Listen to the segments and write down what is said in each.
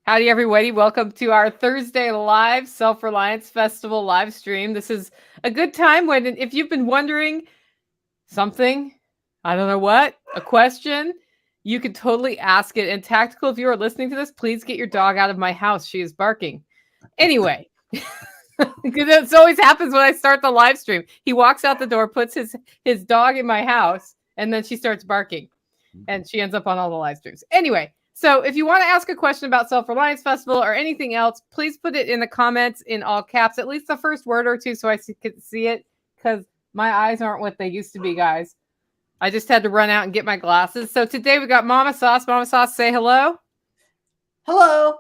Howdy, everybody. Welcome to our Thursday live Self-Reliance Festival live stream. This is a good time when, if you've been wondering something, I don't know what, a question, you could totally ask it. And Tactical, if you are listening to this, please get your dog out of my house. She is barking. Anyway, because it always happens when I start the live stream. He walks out the door, puts his dog in my house, and then she starts barking. And she ends up on all the live streams. Anyway, so if you want to ask a question about Self-Reliance Festival or anything else, please put it in the comments in all caps, at least the first word or two so I can see it, because my eyes aren't what they used to be, guys. I just had to run out and get my glasses. So today we got Mama Sauce. Mama Sauce, say hello. Hello.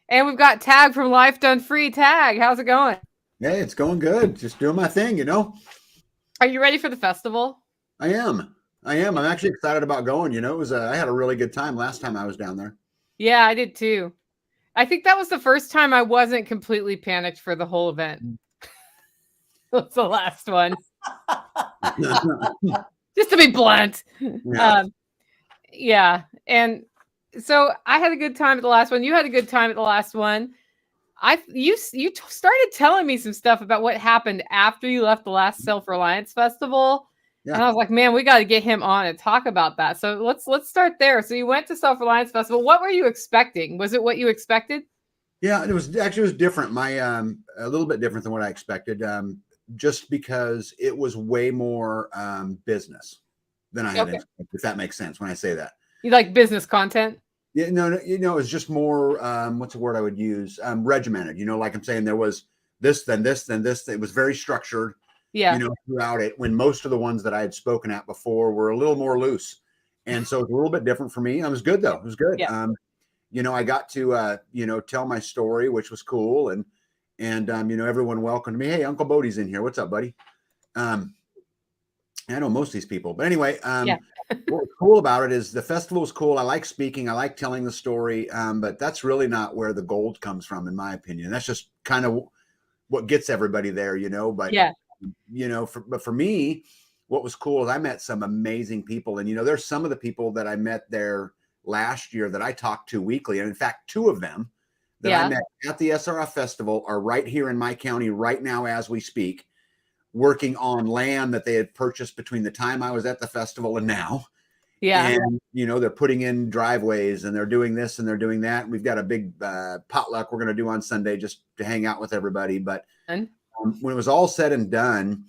And we've got Tag from Life Done Free. Tag, how's it going? Hey, it's going good. Just doing my thing, Are you ready for the festival? I am. I'm actually excited about going. It was I had a really good time last time I was down there. Yeah, I did too. I think that was the first time I wasn't completely panicked for the whole event. That's the last one. Just to be blunt. Yeah. And so I had a good time at the last one. You had a good time at the last one. You started telling me some stuff about what happened after you left the last Self-Reliance Festival. Yeah. And I was like, man, we got to get him on and talk about that. So let's start there. So you went to Self-Reliance Festival. What were you expecting? Was it what you expected? Yeah, it was different. My a little bit different than what I expected. Just because it was way more business than I had expected, if that makes sense when I say that. You like business content? Yeah, no, it was just more what's the word I would use? Regimented. Like I'm saying, there was this, then this, then this. It was very structured. Yeah. Throughout it, when most of the ones that I had spoken at before were a little more loose. And so it was a little bit different for me. It was good though. It was good. Yeah. I got to, tell my story, which was cool. And everyone welcomed me. Hey, Uncle Bodie's in here. What's up, buddy? I know most of these people, but anyway, what's cool about it is the festival is cool. I like speaking. I like telling the story. But that's really not where the gold comes from, in my opinion. That's just kind of what gets everybody there, but yeah. But for me, what was cool is I met some amazing people. And, there's some of the people that I met there last year that I talked to weekly. And in fact, two of them that I met at the SRF Festival are right here in my county right now as we speak, working on land that they had purchased between the time I was at the festival and now. Yeah. And, they're putting in driveways and they're doing this and they're doing that. We've got a big potluck we're going to do on Sunday just to hang out with everybody. But when it was all said and done,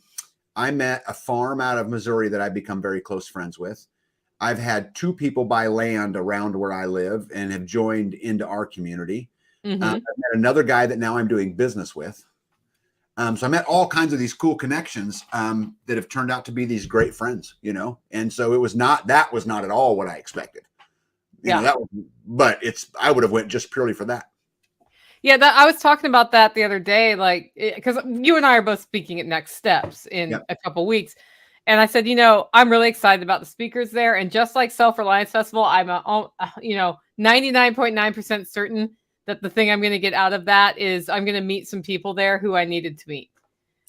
I met a farm out of Missouri that I've become very close friends with. I've had two people buy land around where I live and have joined into our community. Mm-hmm. I've met another guy that now I'm doing business with. So I met all kinds of these cool connections that have turned out to be these great friends, and so that was not at all what I expected. I would have went just purely for that. Yeah, I was talking about that the other day, like, because you and I are both speaking at Next Steps in a couple weeks. And I said, I'm really excited about the speakers there. And just like Self-Reliance Festival, I'm, 99.9% certain that the thing I'm going to get out of that is I'm going to meet some people there who I needed to meet.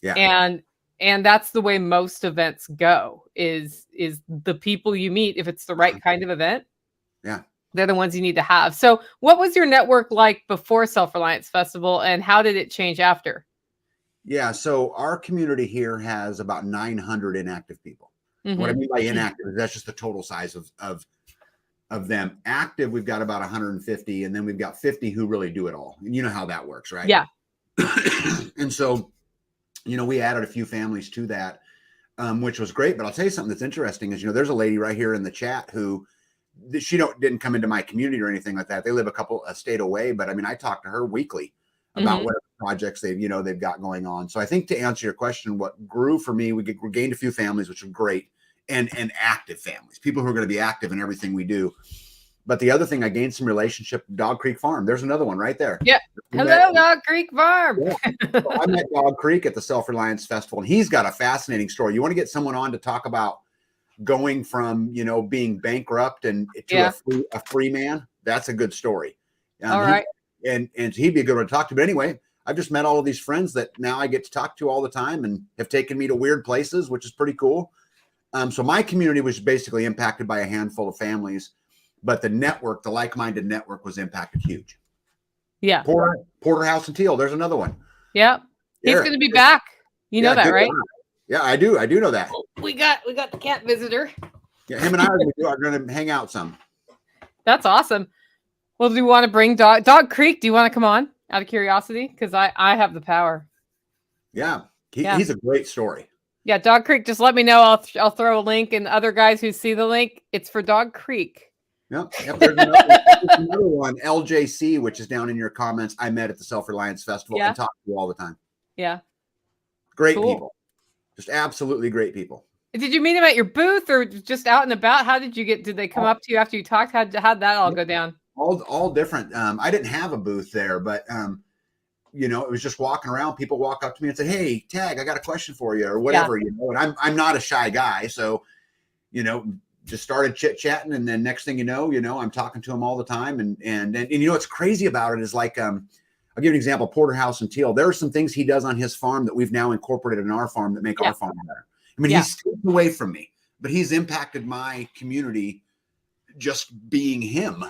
Yeah. And that's the way most events go is the people you meet, if it's the right kind of event. Yeah. They're the ones you need to have. So what was your network like before Self-Reliance Festival and how did it change after? Yeah. So our community here has about 900 inactive people. Mm-hmm. What I mean by inactive is that's just the total size of them. Active, we've got about 150, and then we've got 50 who really do it all. And you know how that works, right? Yeah. And so, we added a few families to that, which was great. But I'll tell you something that's interesting is, there's a lady right here in the chat who she didn't come into my community or anything like that. They live a state away, but I mean, I talk to her weekly about what projects they've got going on. So I think to answer your question, what grew for me, we gained a few families, which was great, and active families, people who are going to be active in everything we do. But the other thing, I gained some relationship, Dog Creek Farm. There's another one right there. Yeah. Hello, Dog Creek Farm. Yeah. So I met Dog Creek at the Self-Reliance Festival, and he's got a fascinating story. You want to get someone on to talk about going from, being bankrupt and to a free man? That's a good story. All right. And he'd be a good one to talk to. But anyway, I've just met all of these friends that now I get to talk to all the time and have taken me to weird places, which is pretty cool. So my community was basically impacted by a handful of families, but the network, the like-minded network, was impacted huge. Yeah. Porterhouse and Teal. There's another one. Yeah. He's Eric. going to be back. You know Yeah, that, good right? guy. Yeah, I do. I do know that. We got the cat visitor. Yeah, him and I are going to hang out some. That's awesome. Well, do you want to bring Dog Creek? Do you want to come on out of curiosity? Because I have the power. Yeah. Yeah. He's a great story. Yeah, Dog Creek. Just let me know. I'll throw a link, and other guys who see the link, it's for Dog Creek. Yep. There's another one, LJC, which is down in your comments. I met at the Self-Reliance Festival and talk to you all the time. Yeah. Great people. Just absolutely great people. Did you meet them at your booth or just out and about? How did you did they come up to you after you talked? How'd that all go down? All different. I didn't have a booth there, but it was just walking around. People walk up to me and say, "Hey, Tag, I got a question for you," or whatever, and I'm not a shy guy. So, just started chit-chatting, and then next thing you know, I'm talking to them all the time. And what's crazy about it is like, I'll give you an example, Porterhouse and Teal. There are some things he does on his farm that we've now incorporated in our farm that make our farm better. I mean, he's taken away from me, but he's impacted my community just being him,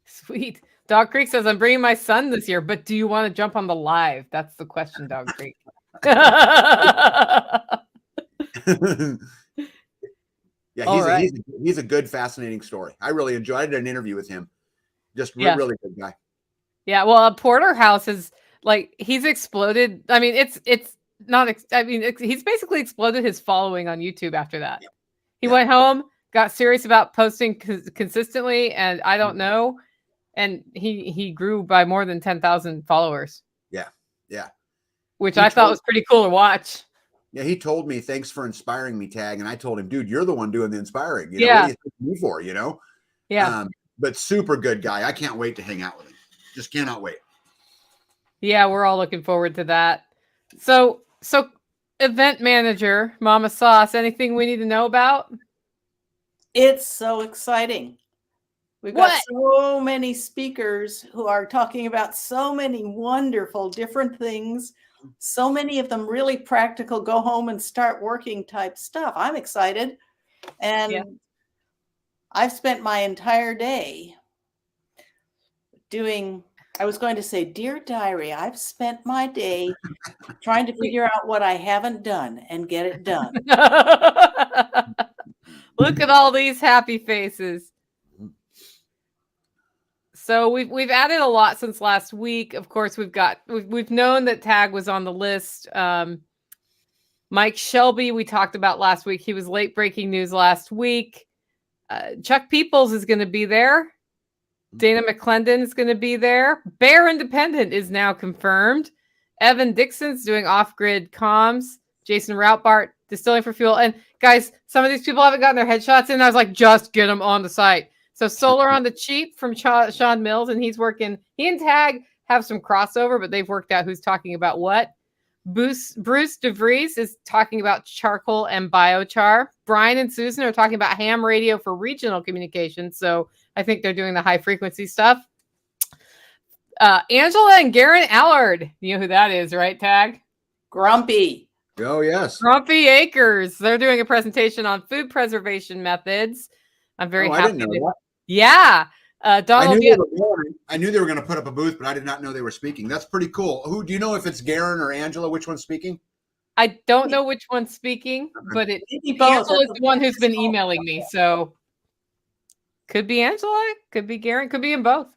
Sweet. Dog Creek says, I'm bringing my son this year, but do you want to jump on the live? That's the question, Dog Creek. Yeah, he's a good, fascinating story. I really enjoyed it. I did an interview with him. Just really good guy. Yeah, well, Porterhouse is like, he's exploded. I mean, he's basically exploded his following on YouTube after that. He went home, got serious about posting consistently, and I don't know. And he grew by more than 10,000 followers. Yeah. Which I thought was pretty cool to watch. Yeah, he told me, "Thanks for inspiring me, Tag." And I told him, "Dude, you're the one doing the inspiring. What do you think me for, Yeah. But super good guy. I can't wait to hang out with him. Just cannot wait. Yeah, we're all looking forward to that. So event manager, Mama Sauce, anything we need to know about? It's so exciting. We've got so many speakers who are talking about so many wonderful different things. So many of them really practical, go home and start working type stuff. I'm excited. And I've spent my entire day doing, I was going to say, Dear Diary, I've spent my day trying to figure out what I haven't done and get it done. Look at all these happy faces. So we've added a lot since last week. Of course, we've known that Tag was on the list. Mike Shelby, we talked about last week. He was late breaking news last week. Chuck Peoples is going to be there. Dana McClendon is going to be there. Bear Independent is now confirmed. Evan Dixon's doing off-grid comms. Jason Routbart, Distilling for Fuel. And guys, some of these people haven't gotten their headshots in. I was like, just get them on the site. So Solar on the Cheap from Sean Mills, and he and Tag have some crossover, but they've worked out who's talking about what. Bruce DeVries is talking about charcoal and biochar. Brian and Susan are talking about ham radio for regional communications. So I think they're doing the high frequency stuff. Angela and Garen Allard. You know who that is, right, Tag? Grumpy. Oh, yes. Grumpy Acres. They're doing a presentation on food preservation methods. I'm very happy. I didn't know that. Yeah. Donald. I knew they were going to put up a booth, but I did not know they were speaking. That's pretty cool. Who do you know if it's Garen or Angela? Which one's speaking? I don't know which one's speaking, but Angela is the one who's been emailing me. So could be Angela, could be Garen, could be in both.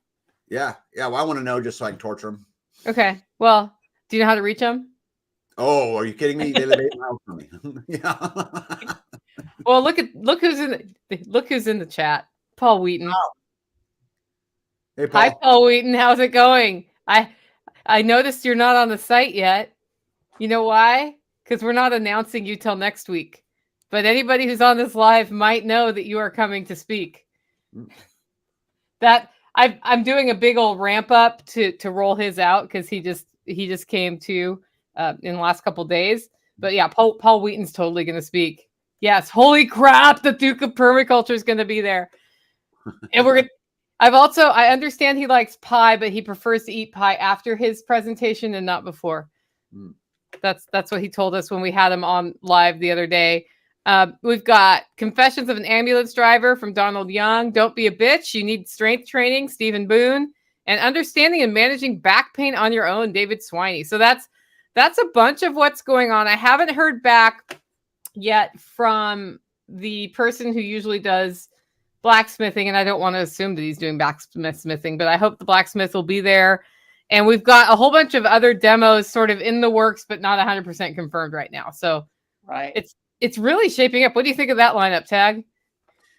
Yeah. Well, I want to know just so I can torture them. Okay. Well, do you know how to reach them? Oh, are you kidding me? They live 8 miles from me. Yeah. Well, look who's in the chat. Paul Wheaton. Wow. Hey, Paul. Hi, Paul Wheaton. How's it going? I noticed you're not on the site yet. You know why? Because we're not announcing you till next week. But anybody who's on this live might know that you are coming to speak. That I'm doing a big old ramp up to roll his out because he just came to in the last couple days. But yeah, Paul Wheaton's totally going to speak. Yes, holy crap! The Duke of Permaculture is going to be there, and we're. I understand he likes pie, but he prefers to eat pie after his presentation and not before. That's what he told us when we had him on live the other day. We've got Confessions of an Ambulance Driver from Donald Young. Don't be a bitch. You need strength training. Stephen Boone. and understanding and managing back pain on your own, David Swiney. So that's a bunch of what's going on. I haven't heard back yet from the person who usually does blacksmithing, and I don't want to assume that he's doing blacksmithing, but I hope the blacksmith will be there. And we've got a whole bunch of other demos sort of in the works, but not 100% confirmed right now. So Right. it's really shaping up. What do you think of that lineup, Tag?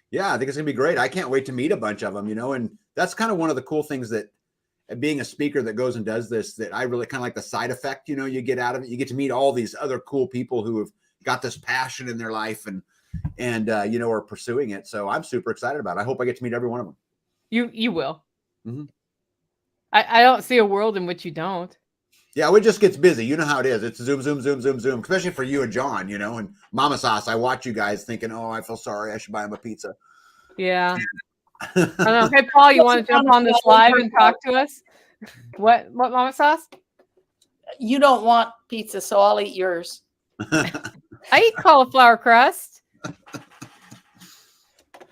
Yeah, I think it's gonna be great. I can't wait to meet a bunch of them, and that's kind of one of the cool things that being a speaker that goes and does this, that I really kind of like the side effect, you get out of it. You get to meet all these other cool people who have got this passion in their life and are pursuing it. So I'm super excited about it. I hope I get to meet every one of them. You will. Mm-hmm. I don't see a world in which you don't. Yeah, it just gets busy. You know how it is. It's zoom, zoom, zoom, zoom, zoom, especially for you and John, and Mama Sauce. I watch you guys thinking, oh, I feel sorry. I should buy him a pizza. Yeah. I don't know. Hey, Paul, you want to jump on this live and talk to us? What, Mama Sauce? You don't want pizza, so I'll eat yours. I eat cauliflower crust.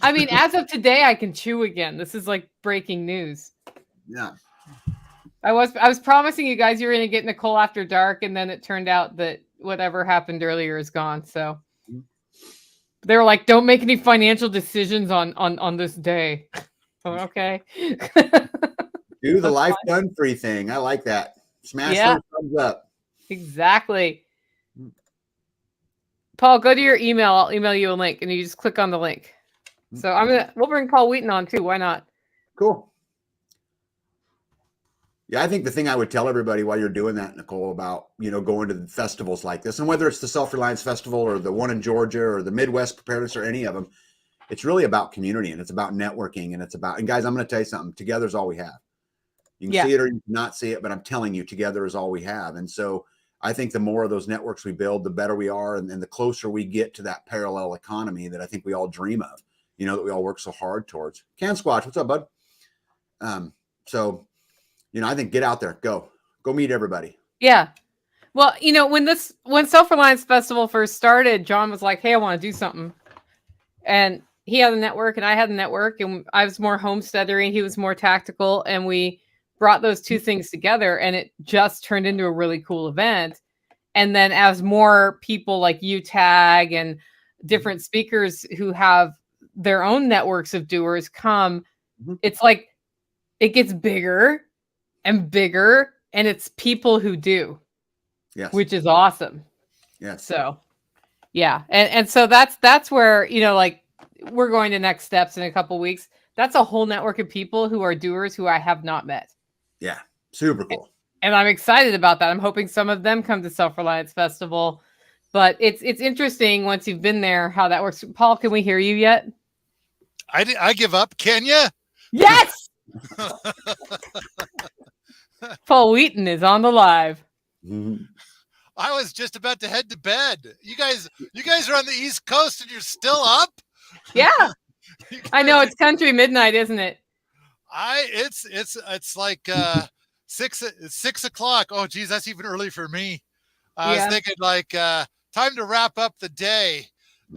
I mean, as of today, I can chew again. This is like breaking news. Yeah. I was promising you guys you were going to get Nicole after dark, and then it turned out that whatever happened earlier is gone. So they were like, "Don't make any financial decisions on this day." Oh, okay. Do the life done free thing. I like that. Smash those thumbs up. Exactly. Paul, go to your email. I'll email you a link, and you just click on the link. So we'll bring Paul Wheaton on too. Why not? Cool. Yeah, I think the thing I would tell everybody while you're doing that, Nicole, about, going to festivals like this, and whether it's the Self-Reliance Festival or the one in Georgia or the Midwest Preparedness or any of them, it's really about community, and it's about networking, and guys, I'm going to tell you something. Together is all we have. You can see it or you can not see it, but I'm telling you, together is all we have. And so I think the more of those networks we build, the better we are, and the closer we get to that parallel economy that I think we all dream of, that we all work so hard towards. Can Squatch, what's up, bud? So I think get out there, go meet everybody. Yeah. Well, when Self-Reliance Festival first started, John was like, "Hey, I want to do something." And he had a network and I had a network, and I was more homesteadery. He was more tactical. And we brought those two things together, and it just turned into a really cool event. And then as more people like you, Tag, and different speakers who have their own networks of doers come, it's like it gets bigger and bigger, and it's people who do, which is awesome. Yes. So, yeah, and so that's where we're going to next steps in a couple weeks. That's a whole network of people who are doers who I have not met. Yeah, super cool. And I'm excited about that. I'm hoping some of them come to Self-Reliance Festival, but it's interesting once you've been there how that works. Paul, can we hear you yet? I give up. Can you? Yes. Paul Wheaton is on the live. Mm-hmm. I was just about to head to bed. You guys are on the East Coast and you're still up? Yeah. I know, it's country midnight, isn't it? It's like 6 o'clock. Oh geez, that's even early for me. I was thinking time to wrap up the day.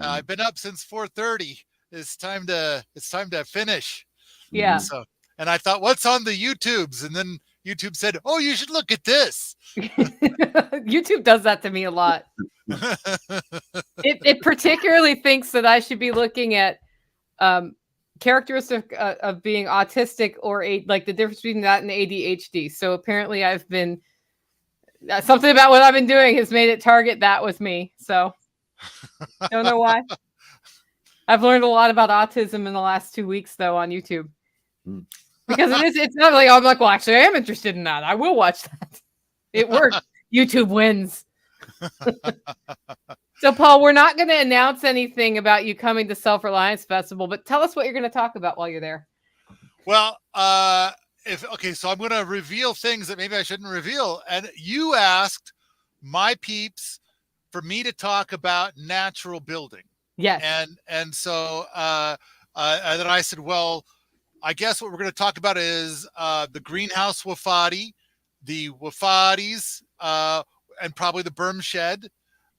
I've been up since 4:30. It's time to finish. Yeah. So, and I thought, what's on the YouTubes? And then YouTube said, "Oh, you should look at this." YouTube does that to me a lot. It particularly thinks that I should be looking at characteristic of being autistic or like the difference between that and ADHD. So apparently I've been something about what I've been doing has made it target that with me. So don't know why. I've learned a lot about autism in the last 2 weeks though on YouTube. Because it's not like, I'm like, well, actually I am interested in that. I will watch that. It worked. YouTube wins. So Paul, we're not going to announce anything about you coming to Self-Reliance Festival, but tell us what you're going to talk about while you're there. Well, so I'm going to reveal things that maybe I shouldn't reveal. And you asked my peeps for me to talk about natural building. Yes. And so and then I said, well, I guess what we're going to talk about is the greenhouse wafati, the wafatis, and probably the berm shed,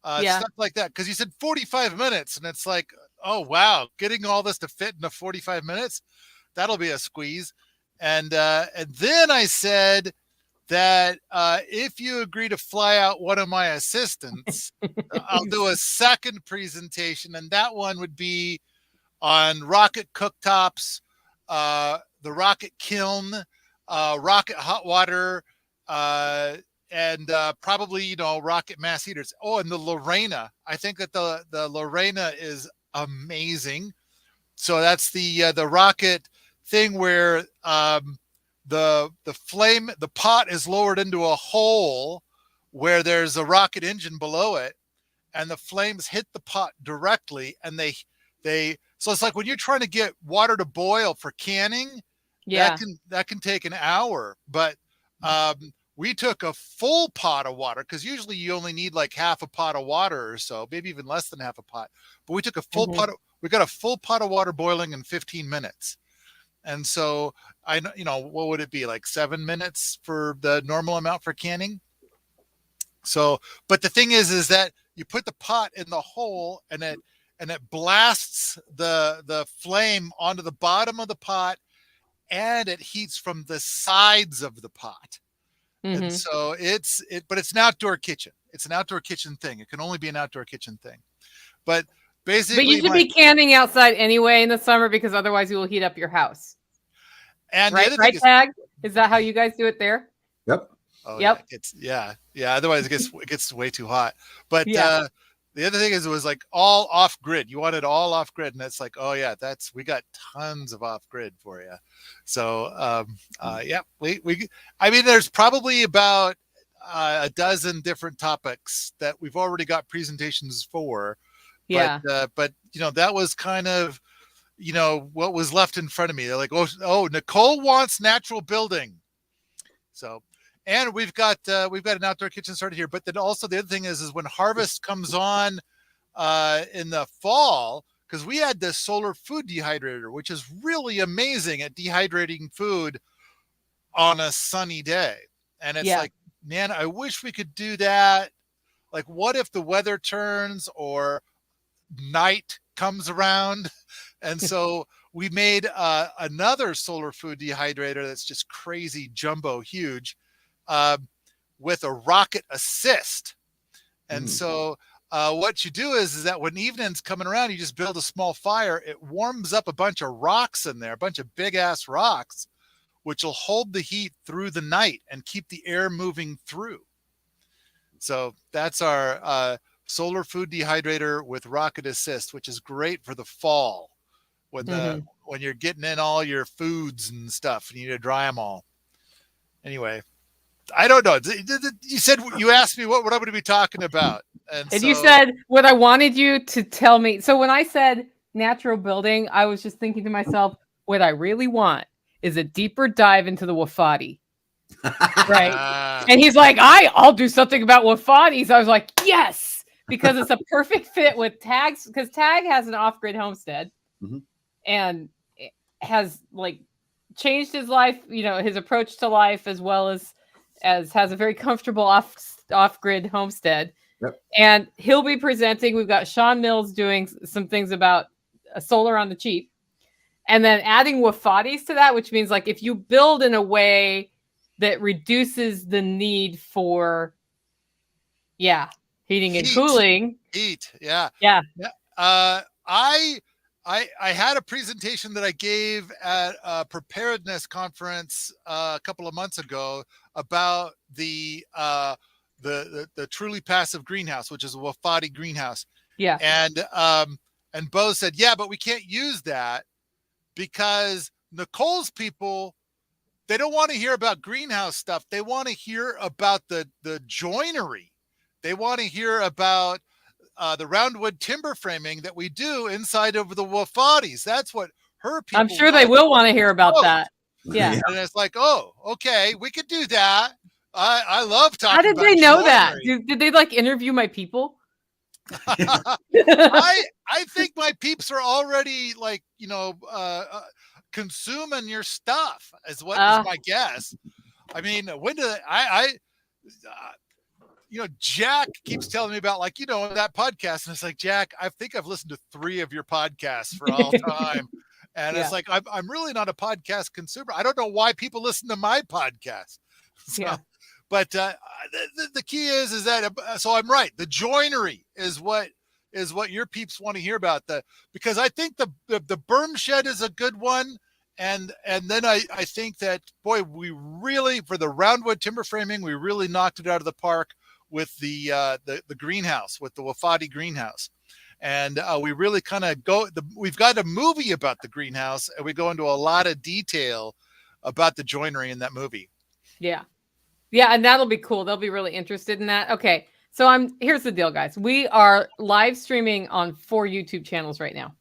stuff like that. Because you said 45 minutes, and it's like, oh wow, getting all this to fit in the 45 minutes, that'll be a squeeze. And then I said that if you agree to fly out one of my assistants, I'll do a second presentation, and that one would be on rocket cooktops, the rocket kiln, rocket hot water, and probably rocket mass heaters. Oh, and the Lorena. I think that the Lorena is amazing. So that's the rocket thing where the pot is lowered into a hole where there's a rocket engine below it, and the flames hit the pot directly, and they so it's like when you're trying to get water to boil for canning, that can take an hour. But we took a full pot of water, because usually you only need like half a pot of water or so, maybe even less than half a pot. But we took a full pot. We got a full pot of water boiling in 15 minutes. And so what would it be, like 7 minutes for the normal amount for canning? So, but the thing is that you put the pot in the hole, and it blasts the flame onto the bottom of the pot, and it heats from the sides of the pot. And so but it's an outdoor kitchen. It's an outdoor kitchen thing. It can only be an outdoor kitchen thing. But basically, but you should be canning outside anyway in the summer, because otherwise you will heat up your house. And right, Tag? Is that how you guys do it there? Yep. Oh, yep. Yeah. Otherwise it gets way too hot. But the other thing is, it was like all off grid. You want it all off grid, and it's like, oh yeah, we got tons of off grid for you. So there's probably about a dozen different topics that we've already got presentations for. Yeah. But that was kind of what was left in front of me. They're like, oh, Nicole wants natural building. So, and we've got an outdoor kitchen started here. But then also the other thing is when harvest comes on in the fall, because we had this solar food dehydrator, which is really amazing at dehydrating food on a sunny day. And it's like, man, I wish we could do that. Like, what if the weather turns or night comes around? And so we made another solar food dehydrator that's just crazy jumbo huge, with a rocket assist. And so what you do is that when evening's coming around, you just build a small fire. It warms up a bunch of rocks in there, a bunch of big ass rocks, which will hold the heat through the night and keep the air moving through. So that's our solar food dehydrator with rocket assist, which is great for the fall when you're getting in all your foods and stuff and you need to dry them all. Anyway, I don't know. You asked me what I'm going to be talking about. And you said what I wanted you to tell me. So when I said natural building, I was just thinking to myself, what I really want is a deeper dive into the Wofati. Right. And he's like, I'll do something about Wofatis. I was like, yes, because it's a perfect fit with Tag's, because Tag has an off-grid homestead and has like changed his life, his approach to life, as well as has a very comfortable off-grid homestead. Yep. And he'll be presenting. We've got Sean Mills doing some things about solar on the cheap, and then adding Wofatis to that, which means like if you build in a way that reduces the need for heating and cooling. Yeah. I had a presentation that I gave at a preparedness conference a couple of months ago about the truly passive greenhouse, which is a Wofati greenhouse. Yeah. And Bo said, yeah, but we can't use that because Nicole's people, they don't want to hear about greenhouse stuff. They want to hear about the joinery. They want to hear about the roundwood timber framing that we do inside of the Wofatis. That's what her people I'm sure they will want to hear about that. Yeah. And it's like, oh, okay, we could do that. I love talking. How did about they know joinery. that? Did they like interview my people? I think my peeps are already like, consuming your stuff is what is my guess. I mean, when do Jack keeps telling me about that podcast, and it's like, Jack, I think I've listened to 3 of your podcasts for all time. And Yeah. it's like, I'm really not a podcast consumer. I don't know why people listen to my podcast. So, Yeah. but the key is that, so I'm right. The joinery is what your peeps want to hear about, because I think the berm shed is a good one. And then I think that, boy, we really, for the roundwood timber framing, we really knocked it out of the park with the greenhouse, with the Wofati greenhouse. And we really kind of we've got a movie about the greenhouse, and we go into a lot of detail about the joinery in that movie. Yeah. Yeah, and that'll be cool. They'll be really interested in that. Okay. So here's the deal, guys. We are live streaming on 4 YouTube channels right now.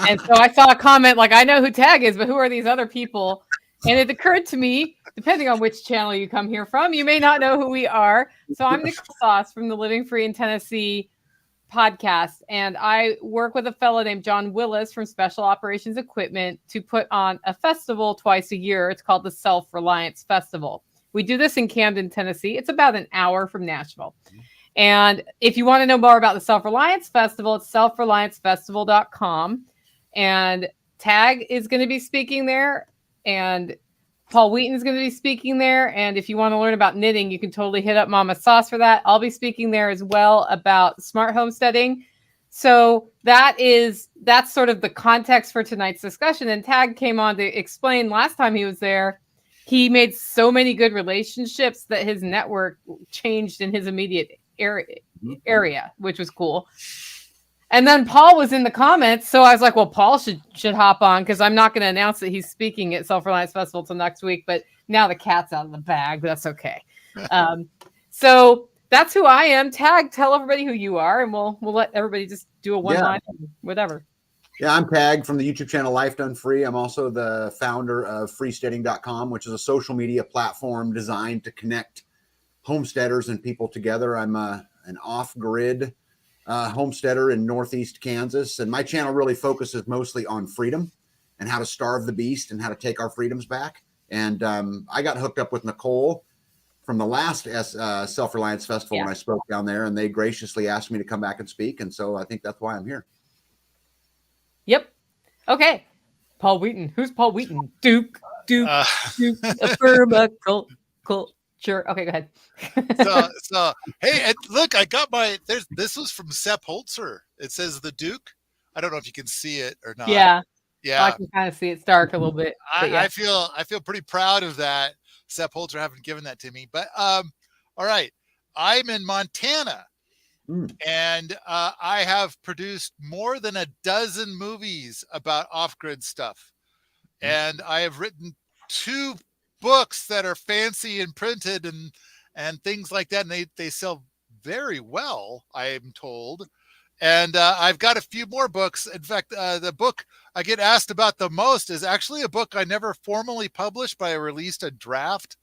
And so I saw a comment like, I know who Tag is, but who are these other people? And it occurred to me, depending on which channel you come here from, you may not know who we are. So I'm Nicole Sauce from the Living Free in Tennessee podcast. And I work with a fellow named John Willis from Special Operations Equipment to put on a festival twice a year. It's called the Self-Reliance Festival. We do this in Camden, Tennessee. It's about an hour from Nashville. And if you want to know more about the Self-Reliance Festival, it's selfreliancefestival.com. And Tag is going to be speaking there. And Paul Wheaton is going to be speaking there. And if you want to learn about knitting, you can totally hit up Mama Sauce for that. I'll be speaking there as well about smart homesteading. So that's sort of the context for tonight's discussion. And Tag came on to explain last time he was there. He made so many good relationships that his network changed in his immediate area, which was cool. And then Paul was in the comments. So I was like, well, Paul should hop on, because I'm not going to announce that he's speaking at Self-Reliance Festival till next week. But now the cat's out of the bag. That's okay. So that's who I am. Tag, tell everybody who you are, and we'll let everybody just do a one-line, whatever. Yeah, I'm Tag from the YouTube channel Life Done Free. I'm also the founder of freesteading.com, which is a social media platform designed to connect homesteaders and people together. I'm an off-grid homesteader in Northeast Kansas, and my channel really focuses mostly on freedom and how to starve the beast and how to take our freedoms back. And I got hooked up with Nicole from the last Self-Reliance Festival when I spoke down there, and they graciously asked me to come back and speak. And so I think that's why I'm here. Yep. Okay. Paul Wheaton. Who's Paul Wheaton? Duke, permaculture. Okay, go ahead. so hey, and look, I got this was from Sepp Holzer. It says the Duke. I don't know if you can see it or not. Yeah. Yeah. I can kind of see it's dark a little bit. I feel pretty proud of that. Sepp Holzer having given that to me. But all right. I'm in Montana. And I have produced more than a dozen movies about off-grid stuff. And I have written 2 books that are fancy and printed and things like that. And they sell very well, I am told. And I've got a few more books. In fact, the book I get asked about the most is actually a book I never formally published, but I released a draft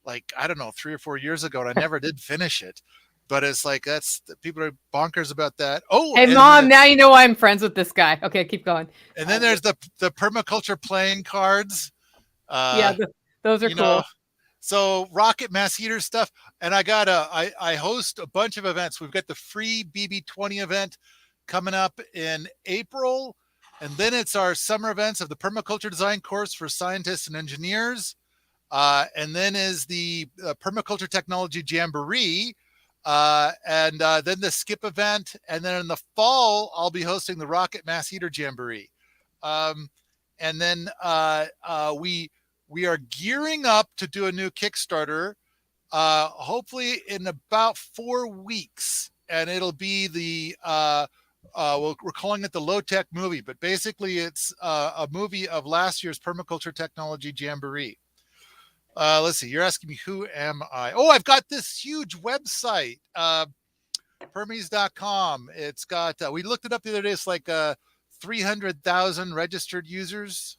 like, I don't know, 3 or 4 years ago, and I never did finish it. But it's like, people are bonkers about that. Oh, hey, Mom, now you know why I'm friends with this guy. Okay, keep going. And then there's the permaculture playing cards. Those are cool. So rocket mass heater stuff. And I host a bunch of events. We've got the free BB20 event coming up in April. And then it's our summer events of the permaculture design course for scientists and engineers. And then is the permaculture technology jamboree. And then the skip event. And then in the fall, I'll be hosting the rocket mass heater jamboree. And then we are gearing up to do a new Kickstarter, hopefully in about 4 weeks. And it'll be we're calling it the Low Tech Movie, but basically it's a movie of last year's Permaculture Technology Jamboree. Let's see, you're asking me, who am I? Oh, I've got this huge website, Permies.com. It's got, we looked it up the other day. It's like 300,000 registered users.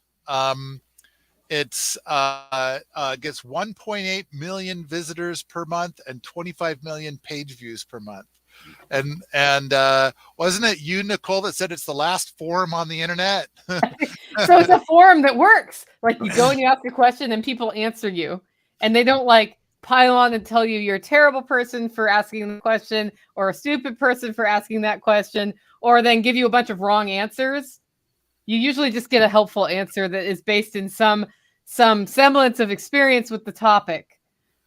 It's gets 1.8 million visitors per month and 25 million page views per month. And wasn't it you, Nicole, that said it's the last forum on the internet? So it's a forum that works. Like, you go and you ask a question and people answer you, and they don't like pile on and tell you you're a terrible person for asking the question or a stupid person for asking that question, or then give you a bunch of wrong answers. you usually just get a helpful answer that is based in some semblance of experience with the topic.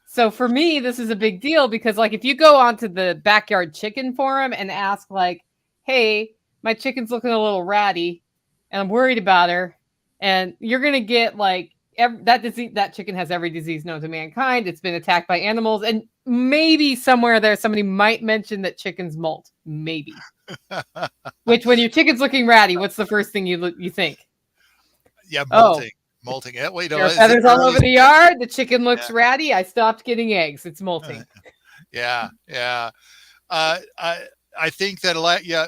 So for me, this is a big deal because, like, if you go onto the Backyard Chicken forum and ask, like, hey, my chicken's looking a little ratty and I'm worried about her, and you're going to get, like, that chicken has every disease known to mankind. It's been attacked by animals. And maybe somewhere there, somebody might mention that chickens molt. Maybe. Which, when your chicken's looking ratty, what's the first thing you think? Yeah, molting. Molting. Wait, no, there are feathers all over the yard. The chicken looks ratty. I stopped getting eggs. It's molting. Yeah. I think that a lot. Yeah,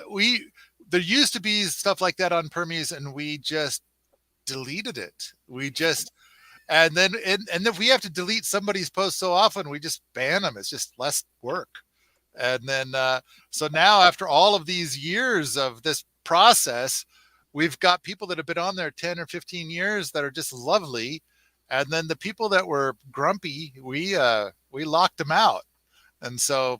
there used to be stuff like that on Permies, and we just deleted it. And then if we have to delete somebody's post so often, we just ban them. It's just less work. And then so now, after all of these years of this process, we've got people that have been on there 10 or 15 years that are just lovely. And then the people that were grumpy, we locked them out. And so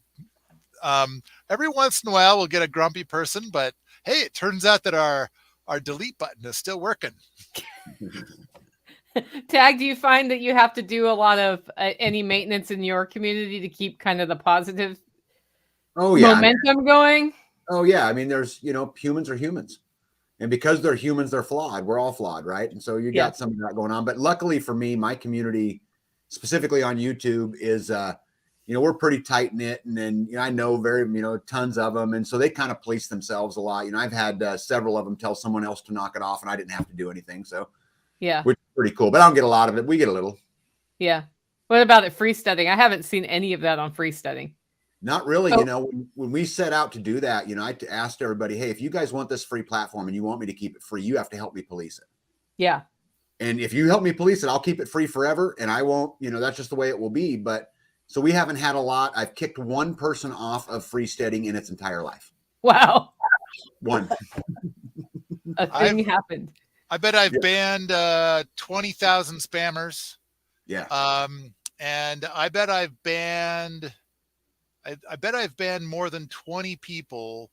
every once in a while we'll get a grumpy person, but hey, it turns out that our delete button is still working. Tag, do you find that you have to do a lot of any maintenance in your community to keep kind of the positive momentum going? Oh yeah. I mean, there's, humans are humans. And because they're humans, they're flawed. We're all flawed, right? And so you got some of that going on. But luckily for me, my community, specifically on YouTube, is we're pretty tight knit, and then I know tons of them, and so they kind of police themselves a lot. I've had several of them tell someone else to knock it off, and I didn't have to do anything. So which is pretty cool. But I don't get a lot of it. We get a little. Yeah. What about it freesteading? I haven't seen any of that on freesteading. Not really. When we set out to do that, I asked everybody, hey, if you guys want this free platform and you want me to keep it free, you have to help me police it. Yeah. And if you help me police it, I'll keep it free forever. And I won't, that's just the way it will be. But so we haven't had a lot. I've kicked one person off of freesteading in its entire life. Wow. One. A thing happened. I bet I've banned 20,000 spammers. Yeah. And I bet I've banned more than 20 people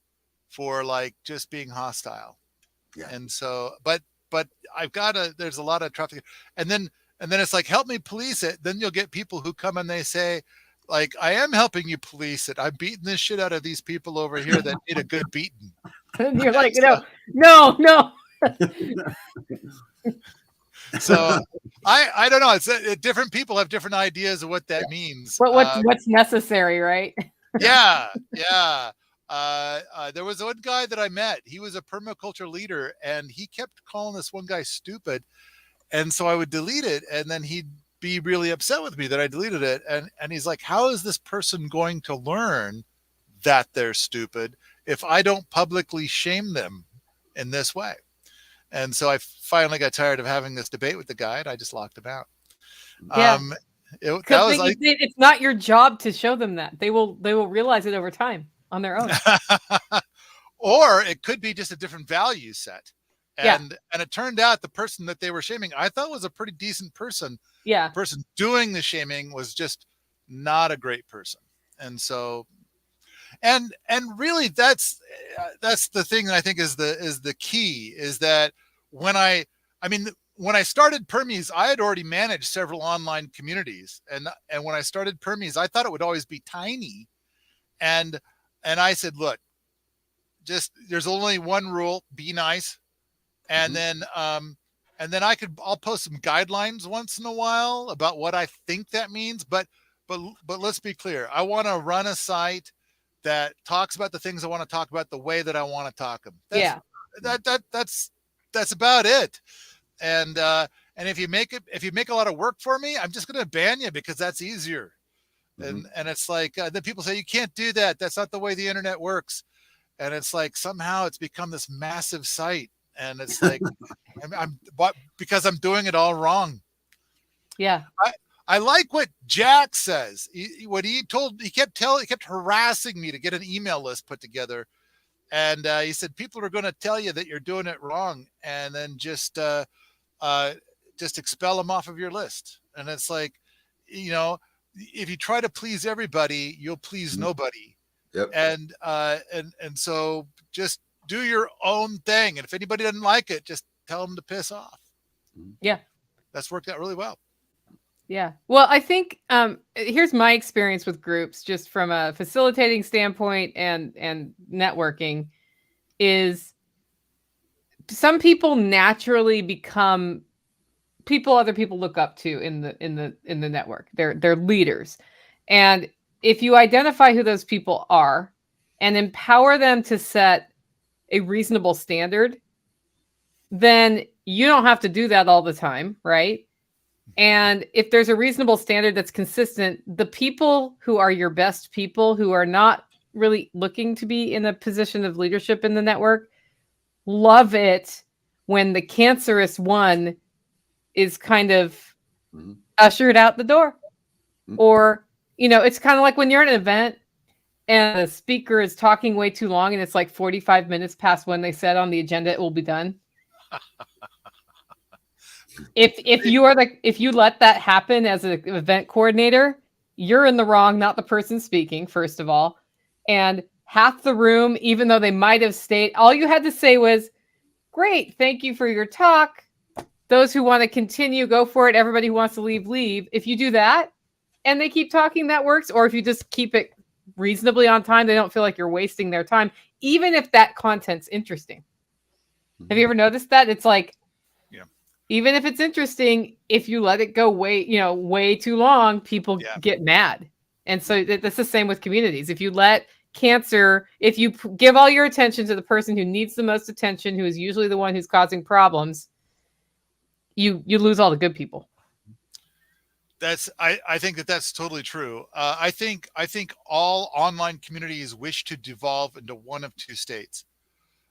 for just being hostile. Yeah. And so, but there's a lot of traffic, and then it's like, help me police it. Then you'll get people who come and they say, I am helping you police it. I'm beating this shit out of these people over here that need a good beating. And you're like, no. So I don't know. It's different people have different ideas of what that means. What's necessary, right? Yeah. There was one guy that I met. He was a permaculture leader, and he kept calling this one guy stupid. And so I would delete it, and then he'd be really upset with me that I deleted it. And he's like, how is this person going to learn that they're stupid if I don't publicly shame them in this way? And so I finally got tired of having this debate with the guy, and I just locked him out. Yeah. It's not your job to show them that. They will realize it over time on their own. Or it could be just a different value set. And it turned out the person that they were shaming, I thought was a pretty decent person. Yeah. The person doing the shaming was just not a great person. And so, and really that's the thing that I think is the key, is that when I started Permies, I had already managed several online communities. And when I started Permies, I thought it would always be tiny. And I said, look, there's only one rule, be nice. And then I'll post some guidelines once in a while about what I think that means. But let's be clear. I want to run a site that talks about the things I want to talk about the way that I want to talk them. That's about it. And if you make a lot of work for me, I'm just going to ban you because that's easier. Mm-hmm. And it's like, then people say, you can't do that. That's not the way the internet works. And it's like, somehow it's become this massive site. And it's like, because I'm doing it all wrong. Yeah. I like what Jack says. He kept harassing me to get an email list put together. And he said, people are going to tell you that you're doing it wrong, and then just expel them off of your list. And it's like, if you try to please everybody, you'll please nobody. Yep. And so just do your own thing. And if anybody doesn't like it, just tell them to piss off. Yeah. That's worked out really well. Yeah. Well, I think here's my experience with groups, just from a facilitating standpoint and networking, is some people naturally become people other people look up to in the network. They're leaders. And if you identify who those people are and empower them to set a reasonable standard, then you don't have to do that all the time, right? And if there's a reasonable standard that's consistent, the people who are your best people, who are not really looking to be in a position of leadership in the network, love it when the cancerous one is kind of ushered out the door. Or, it's kind of like when you're at an event and the speaker is talking way too long and it's like 45 minutes past when they said on the agenda it will be done. If you let that happen as an event coordinator, you're in the wrong, not the person speaking, first of all. And half the room, even though they might have stayed, all you had to say was, "Great, thank you for your talk. Those who want to continue, go for it. Everybody who wants to leave, leave." If you do that and they keep talking, that works. Or if you just keep it reasonably on time, they don't feel like you're wasting their time, even if that content's interesting. Have you ever noticed that? It's like, even if it's interesting, if you let it go way too long, people get mad. And so that's the same with communities. If you let if you give all your attention to the person who needs the most attention, who is usually the one who's causing problems, you lose all the good people. I think that's totally true. I think all online communities wish to devolve into one of two states.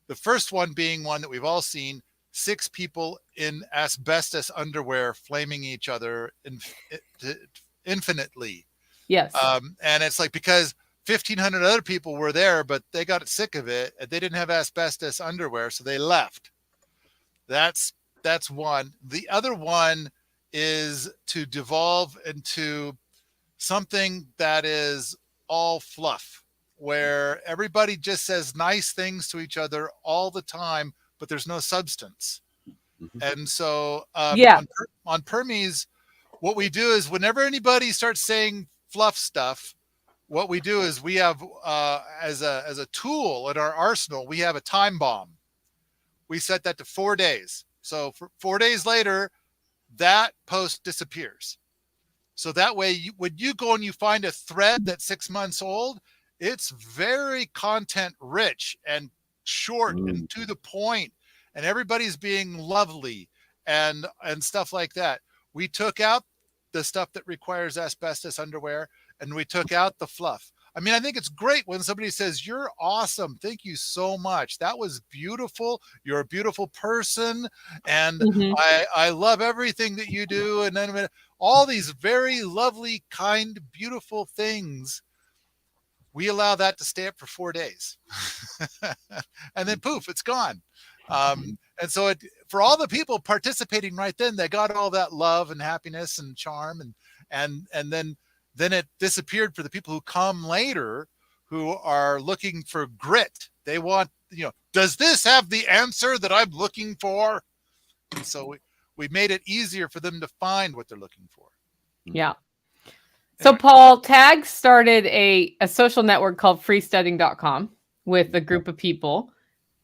The first one being one that we've all seen: 6 people in asbestos underwear flaming each other infinitely. Yes. And it's like, because 1,500 other people were there, but they got sick of it and they didn't have asbestos underwear, so they left. That's one. The other one is to devolve into something that is all fluff, where everybody just says nice things to each other all the time, but there's no substance. And so on Permies, what we do is, whenever anybody starts saying fluff stuff, what we do is we have as a tool in our arsenal, we have a time bomb. We set that to 4 days. So for 4 days later, that post disappears. So that way, when you go and you find a thread that's 6 months old, it's very content rich and short and to the point, and everybody's being lovely and stuff like that. We took out the stuff that requires asbestos underwear, and we took out the fluff. I mean, I think it's great when somebody says, "You're awesome. Thank you so much. That was beautiful. You're a beautiful person. And I love everything that you do." And then all these very lovely, kind, beautiful things. We allow that to stay up for 4 days. And then poof, it's gone. And so for all the people participating right then, they got all that love and happiness and charm, and then it disappeared for the people who come later, who are looking for grit. They want, does this have the answer that I'm looking for? And so we made it easier for them to find what they're looking for. Yeah. So Paul, Tag started a social network called freestudying.com with a group of people.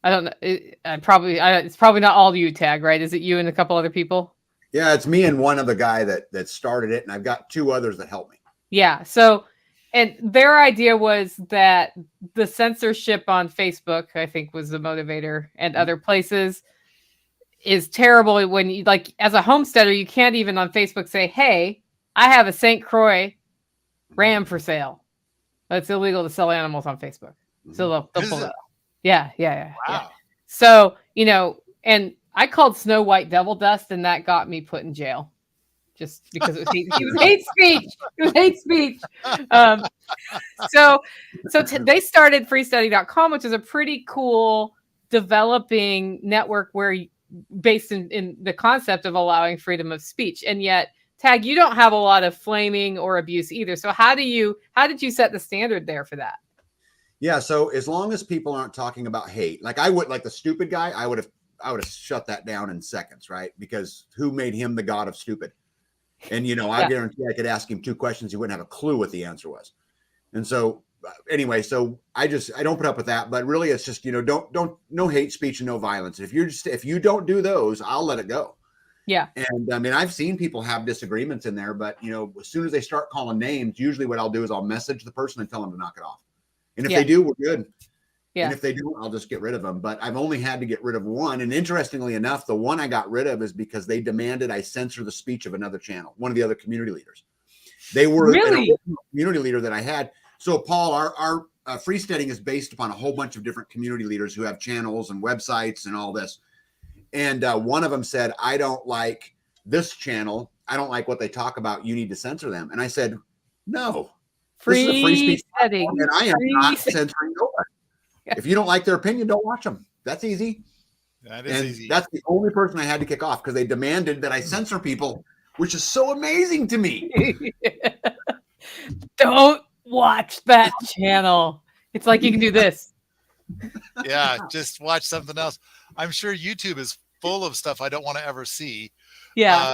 I don't know. It's probably not all you, Tag, right? Is it you and a couple other people? Yeah, it's me and one other guy that started it, and I've got 2 others that help me. Yeah. So, and their idea was that the censorship on Facebook, I think, was the motivator, and other places, is terrible. When you, like, as a homesteader, you can't even on Facebook say, "Hey, I have a St. Croix ram for sale." It's illegal to sell animals on Facebook. So they'll pull that. Yeah. Wow. Yeah. So, and I called Snow White devil dust, and that got me put in jail. Just because it was hate speech. It was hate speech. So they started freestudy.com, which is a pretty cool developing network based in the concept of allowing freedom of speech. And yet, Tag, you don't have a lot of flaming or abuse either. So how did you set the standard there for that? Yeah. So as long as people aren't talking about hate, like I would, like the stupid guy, I would have shut that down in seconds, right? Because who made him the god of stupid? And I guarantee I could ask him 2 questions, he wouldn't have a clue what the answer was. And so anyway, so I don't put up with that. But really, it's just no hate speech and no violence. If you don't do those, I'll let it go. Yeah. And I mean, I've seen people have disagreements in there, but as soon as they start calling names, usually what I'll do is I'll message the person and tell them to knock it off. And if they do, we're good. Yeah. And if they don't, I'll just get rid of them. But I've only had to get rid of one. And interestingly enough, the one I got rid of is because they demanded I censor the speech of another channel, one of the other community leaders. They were really? a community leader that I had. So Paul, our Freesteading is based upon a whole bunch of different community leaders who have channels and websites and all this. And one of them said, I don't like this channel. I don't like what they talk about. You need to censor them. And I said, no. This is a free speech platform, and I am not censoring nobody. Yeah. If you don't like their opinion, don't watch them. That's easy. That is easy. That's the only person I had to kick off because they demanded that I censor people, which is so amazing to me. Don't watch that channel. It's like you can do this. Yeah, just watch something else. I'm sure YouTube is full of stuff I don't want to ever see. Yeah.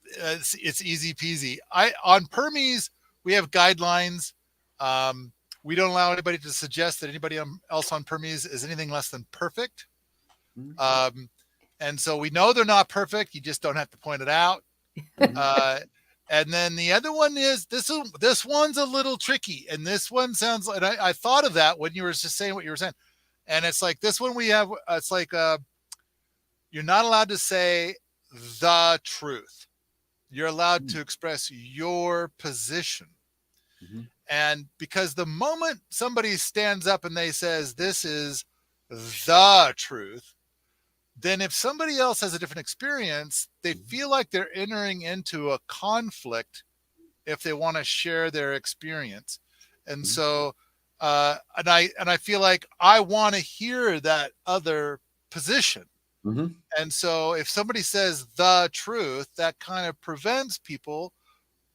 It's easy peasy. On Permies, we have guidelines. We don't allow anybody to suggest that anybody else on Permies is anything less than perfect. And so we know they're not perfect. You just don't have to point it out. And then the other one is this one's a little tricky. And this one sounds like, and I thought of that when you were just saying what you were saying. And it's like this one we have, it's like you're not allowed to say the truth. You're allowed to express your position. And because the moment somebody stands up and they says, this is the truth, then if somebody else has a different experience, they feel like they're entering into a conflict if they want to share their experience. And so, and I feel like I want to hear that other position. And so if somebody says the truth, that kind of prevents people,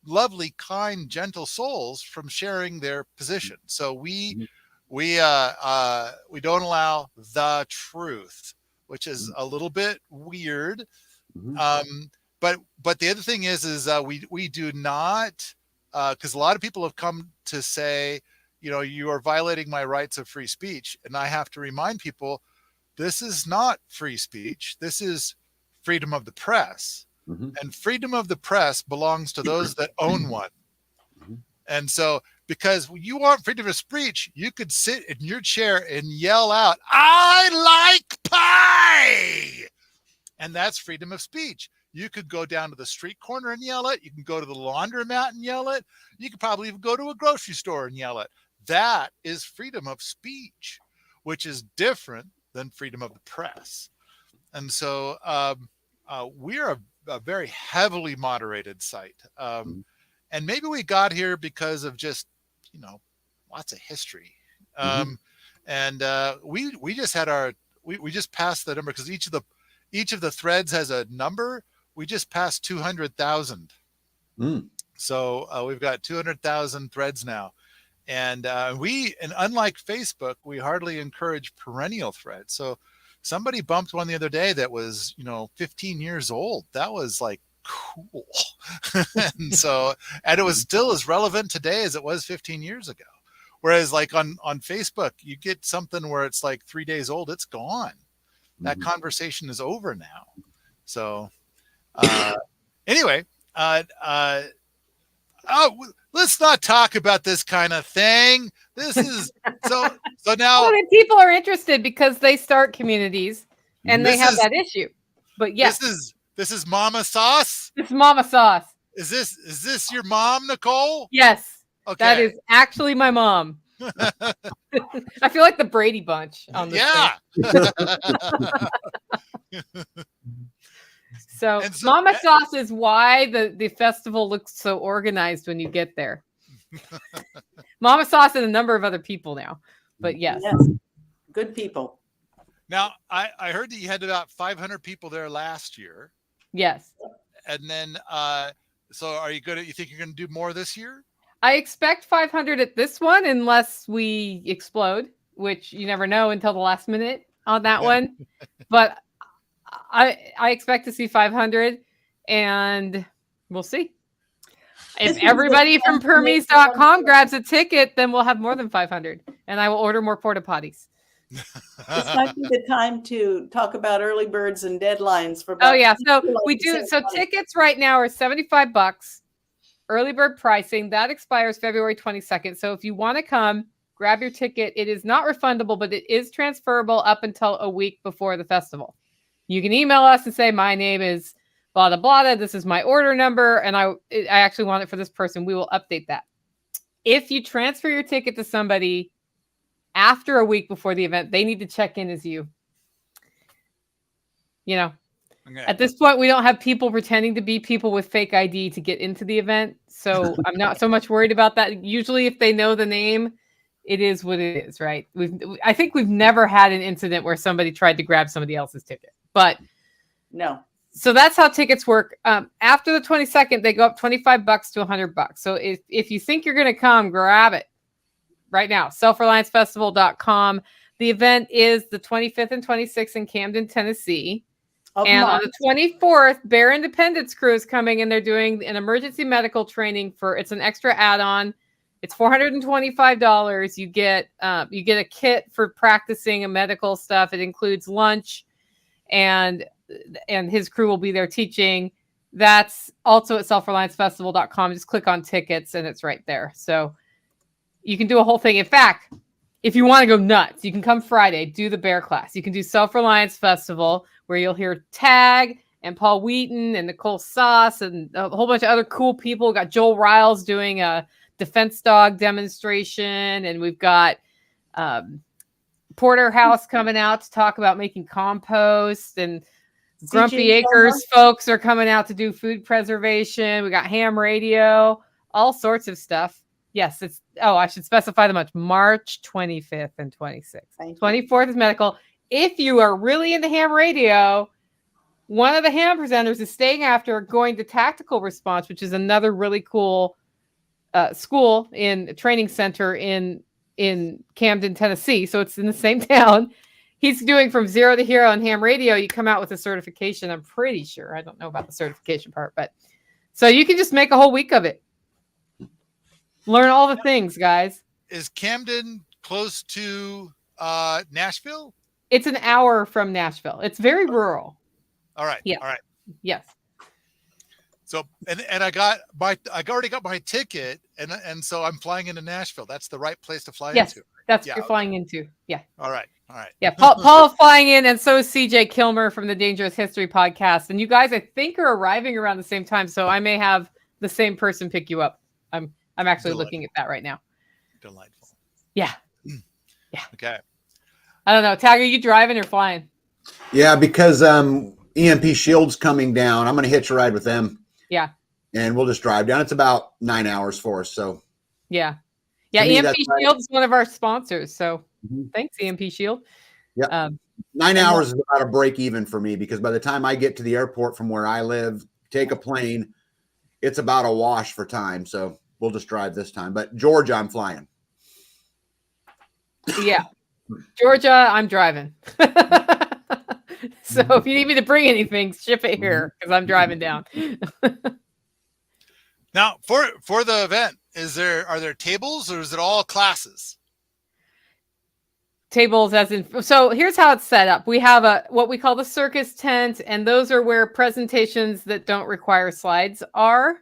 lovely, kind, gentle souls, from sharing their position. So we don't allow the truth, which is a little bit weird. But the other thing is we do not, because a lot of people have come to say, you are violating my rights of free speech. And I have to remind people, this is not free speech. This is freedom of the press. And freedom of the press belongs to those that own one. And so, because you want freedom of speech, you could sit in your chair and yell out, I like pie. And that's freedom of speech. You could go down to the street corner and yell it. You can go to the laundromat and yell it. You could probably even go to a grocery store and yell it. That is freedom of speech, which is different than freedom of the press. And so we're a very heavily moderated site. And maybe we got here because of just, lots of history. And we just had we just passed the number because each of the threads has a number. We just passed 200,000. So we've got 200,000 threads now. And unlike Facebook, we hardly encourage perennial threads. So somebody bumped one the other day that was, 15 years old. That was like cool. and it was still as relevant today as it was 15 years ago. Whereas like on Facebook, you get something where it's like 3 days old, it's gone. That conversation is over now. So anyway, let's not talk about this kind of thing. This is so now. Well, people are interested because they start communities and they have that issue. But yes, this is Mama Sauce. It's Mama Sauce. Is this your mom, Nicole? Yes. Okay. That is actually my mom. I feel like the Brady Bunch on this. Yeah. So Mama Sauce is why the festival looks so organized when you get there. Mama Sauce and a number of other people now. But yes. Good people. Now, I heard that you had about 500 people there last year. Yes. And then, so you think you're going to do more this year? I expect 500 at this one, unless we explode, which you never know until the last minute on that one. But I expect to see 500, and we'll see. If everybody from Permies.com grabs a ticket, then we'll have more than 500, and I will order more porta potties. This might be the time to talk about early birds and deadlines for. Oh yeah, so we do. So tickets right now are $75. Early bird pricing that expires February 22nd. So if you want to come, grab your ticket. It is not refundable, but it is transferable up until a week before the festival. You can email us and say, my name is blah, blah, blah. This is my order number, and I actually want it for this person. We will update that. If you transfer your ticket to somebody after a week before the event, they need to check in as you. You know, okay. At this point, we don't have people pretending to be people with fake ID to get into the event. So I'm not so much worried about that. Usually if they know the name, it is what it is, right? I think we've never had an incident where somebody tried to grab somebody else's ticket, but no. So that's how tickets work. After the 22nd, they go up $25 to $100. So if you think you're going to come, grab it right now. selfreliancefestival.com. The event is the 25th and 26th in Camden, Tennessee. And on the 24th, Bear Independence Crew is coming, and they're doing an emergency medical training it's an extra add-on. It's $425. You get a kit for practicing a medical stuff. It includes lunch, and his crew will be there teaching. That's also at selfreliancefestival.com. Just click on tickets, and it's right there. So you can do a whole thing. In fact, if you want to go nuts, you can come Friday, do the bear class. You can do Self-Reliance Festival, where you'll hear Tag and Paul Wheaton and Nicole Sauce and a whole bunch of other cool people. We've got Joel Riles doing a defense dog demonstration, and we've got Porterhouse coming out to talk about making compost, and Grumpy Acres folks are coming out to do food preservation. We got ham radio, all sorts of stuff. Yes, I should specify the month. March 25th and 26th. 24th is medical. If you are really into ham radio, one of the ham presenters is staying after, going to Tactical Response, which is another really cool school in training center in Camden, Tennessee. So it's in the same town. He's doing From Zero to Hero on ham radio. You come out with a certification, I'm pretty sure. I don't know about the certification part, but so you can just make a whole week of it. Learn all the things, guys. Is Camden close to Nashville? It's an hour from Nashville. It's very rural. All right. Yeah. All right. Yes. So and I already got my ticket, and so I'm flying into Nashville. That's the right place to fly into. That's what you're flying into. Yeah. All right. All right. Yeah. Paul is flying in, and so is CJ Kilmer from the Dangerous History podcast. And you guys, I think, are arriving around the same time, so I may have the same person pick you up. I'm actually looking at that right now. Delightful. Yeah. Yeah. Okay. I don't know. Tag, are you driving or flying? Yeah, because EMP Shield's coming down. I'm going to hitch a ride with them. Yeah. And we'll just drive down. It's about 9 hours for us. So. Yeah. Yeah. EMP Shield is one of our sponsors. So thanks, EMP Shield. Yeah. 9 hours is about a break even for me, because by the time I get to the airport from where I live, take a plane, it's about a wash for time. So we'll just drive this time. But Georgia, I'm flying. Yeah. Georgia, I'm driving. So if you need me to bring anything, ship it here, because I'm driving down. Now, for the event, are there tables, or is it all classes? Tables so here's how it's set up. We have what we call the circus tent, and those are where presentations that don't require slides are.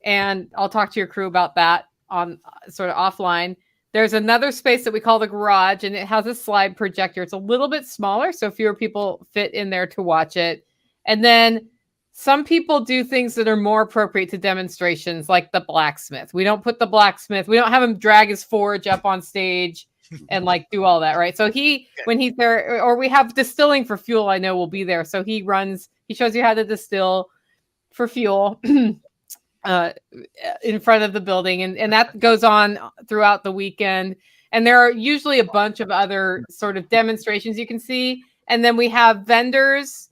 And I'll talk to your crew about that on sort of offline. There's another space that we call the garage, and it has a slide projector. It's a little bit smaller, so fewer people fit in there to watch it. And then some people do things that are more appropriate to demonstrations, like the blacksmith. We don't put the blacksmith, we don't have him drag his forge up on stage and like do all that, right? So when he's there, or we have distilling for fuel, I know will be there. So he shows you how to distill for fuel. In front of the building, and that goes on throughout the weekend. And there are usually a bunch of other sort of demonstrations you can see. And then we have vendors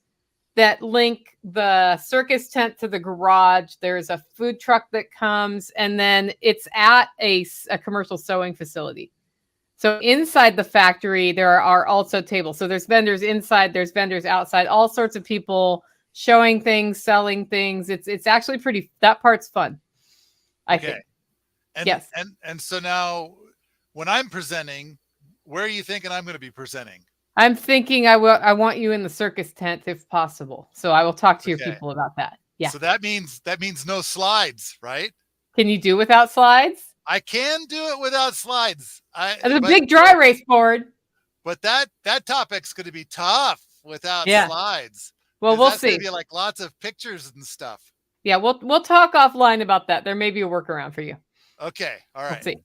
that link the circus tent to the garage. There's a food truck that comes, and then it's at a commercial sewing facility. So inside the factory, there are also tables. So there's vendors inside, there's vendors outside, all sorts of people showing things, selling things. It's actually pretty, that part's fun, I think. And, yes. And so now when I'm presenting, where are you thinking I'm going to be presenting? I'm thinking I want you in the circus tent if possible. So I will talk to your people about that. Yeah. So that means no slides, right? Can you do without slides? I can do it without slides. There's a big dry erase board. But that topic's going to be tough without slides. Well, we'll see. It's going to be like lots of pictures and stuff. Yeah, we'll talk offline about that. There may be a workaround for you. Okay. All right. We'll see.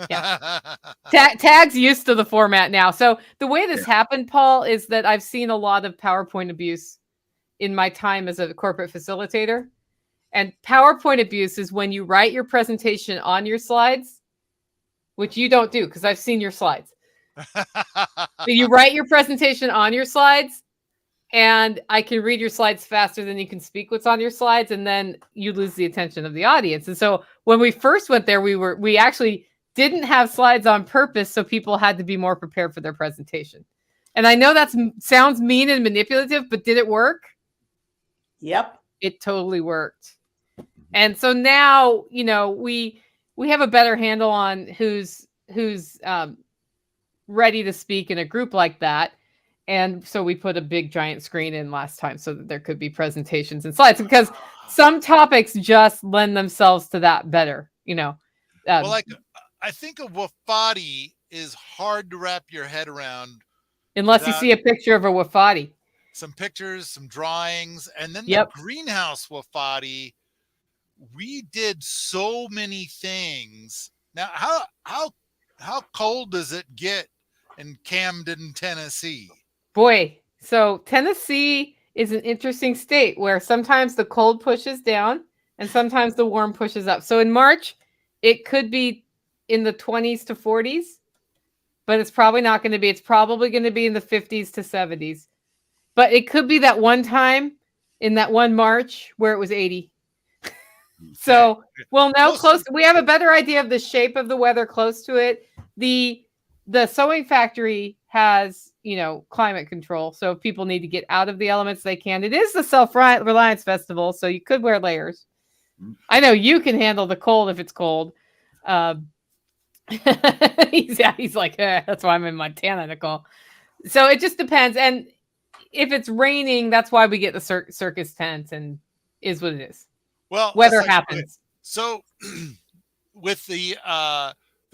Yeah. Tag's used to the format now. So the way this happened, Paul, is that I've seen a lot of PowerPoint abuse in my time as a corporate facilitator. And PowerPoint abuse is when you write your presentation on your slides, which you don't do because I've seen your slides. So you write your presentation on your slides, and I can read your slides faster than you can speak what's on your slides, and then you lose the attention of the audience. And so when we first went there, we actually didn't have slides on purpose, so people had to be more prepared for their presentation. And I know that sounds mean and manipulative, but did it work? Yep. It totally worked. And so now, we have a better handle on who's ready to speak in a group like that. And so we put a big giant screen in last time so that there could be presentations and slides, because some topics just lend themselves to that better, Well, I think a wafati is hard to wrap your head around. Unless you see a picture of a wafati. Some pictures, some drawings, and then the greenhouse wafati. We did so many things. Now, how cold does it get in Camden, Tennessee? Boy, so Tennessee is an interesting state where sometimes the cold pushes down and sometimes the warm pushes up. So in March, it could be in the 20s to 40s, but it's probably not going to be. It's probably going to be in the 50s to 70s. But it could be that one time in that one March where it was 80. So we'll know we have a better idea of the shape of the weather close to it. The sewing factory has, climate control. So if people need to get out of the elements, they can. It is the Self-Reliance Festival, so you could wear layers. I know you can handle the cold if it's cold. He's like, that's why I'm in Montana, Nicole. So it just depends. And if it's raining, that's why we get the circus tent, and is what it is. Well, weather happens. So with the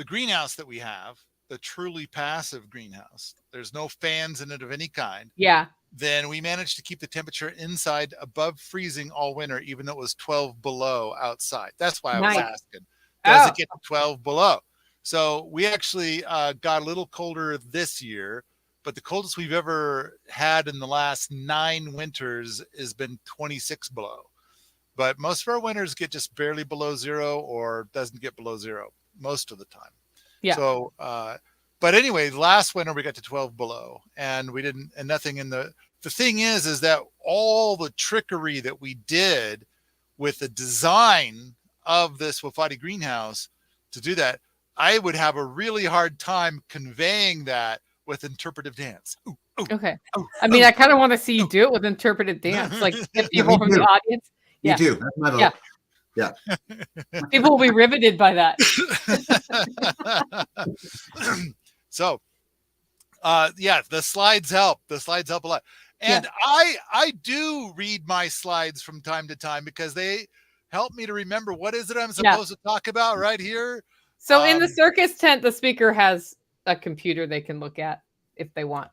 greenhouse that we have, the truly passive greenhouse, there's no fans in it of any kind. Yeah. Then we managed to keep the temperature inside above freezing all winter, even though it was 12 below outside. That's why I was asking, does it get to 12 below? So we actually got a little colder this year, but the coldest we've ever had in the last 9 winters has been 26 below. But most of our winters get just barely below zero or doesn't get below zero most of the time. Yeah. So, but anyway, last winter we got to 12 below, and we didn't, and nothing in the thing is that all the trickery that we did with the design of this wafati greenhouse to do that, I would have a really hard time conveying that with interpretive dance. Ooh, ooh, okay. Ooh, I mean, I kind of want to see you do it with interpretive dance, like get people from the audience. Me too. That's my vote. Yeah. People will be riveted by that. So, the slides help. The slides help a lot. And I do read my slides from time to time because they help me to remember what is it I'm supposed to talk about right here. So in the circus tent, the speaker has a computer they can look at if they want.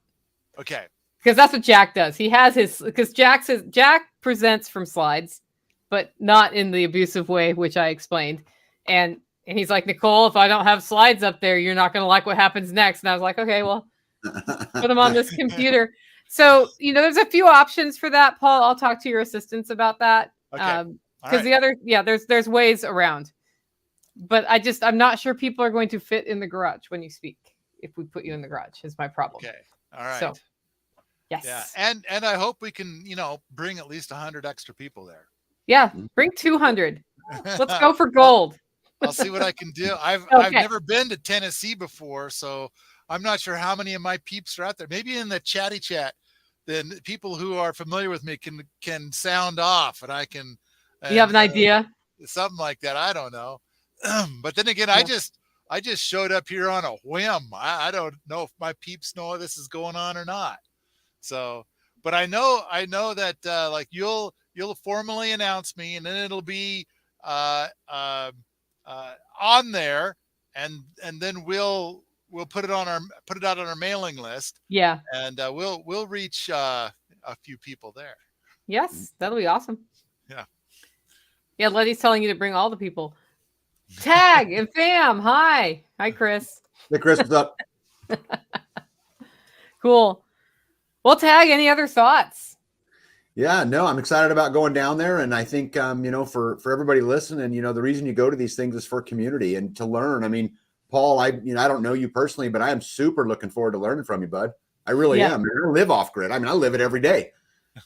Okay. Because that's what Jack does. He has because Jack presents from slides, but not in the abusive way, which I explained. And he's like, Nicole, if I don't have slides up there, you're not going to like what happens next. And I was like, okay, well, put them on this computer. So, there's a few options for that, Paul. I'll talk to your assistants about that. Okay. Because the other, there's ways around. But I'm not sure people are going to fit in the garage when you speak. If we put you in the garage is my problem. Okay. All right. So, Yes. Yeah. And I hope we can, bring at least 100 extra people there. Yeah. Bring 200. Let's go for gold. I'll see what I can do. I've Okay. never been to Tennessee before, so I'm not sure how many of my peeps are out there. Maybe in the chatty chat, then people who are familiar with me can sound off, and I can. You have an idea? Something like that. I don't know. But then again, Yeah. I just showed up here on a whim. I don't know if my peeps know this is going on or not. So, but I know that like you'll formally announce me, and then it'll be on there, and then we'll put it out on our mailing list. Yeah. And we'll reach a few people there. Yes, that'll be awesome. Yeah. Yeah, Letty's telling you to bring all the people. Tag and fam. Hi, Chris. Hey, Chris, what's up? Cool. Well, Tag, any other thoughts? Yeah, no, I'm excited about going down there. And I think, for everybody listening, the reason you go to these things is for community and to learn. I mean, Paul, I don't know you personally, but I am super looking forward to learning from you, bud. I really am. I live off grid. I mean, I live it every day.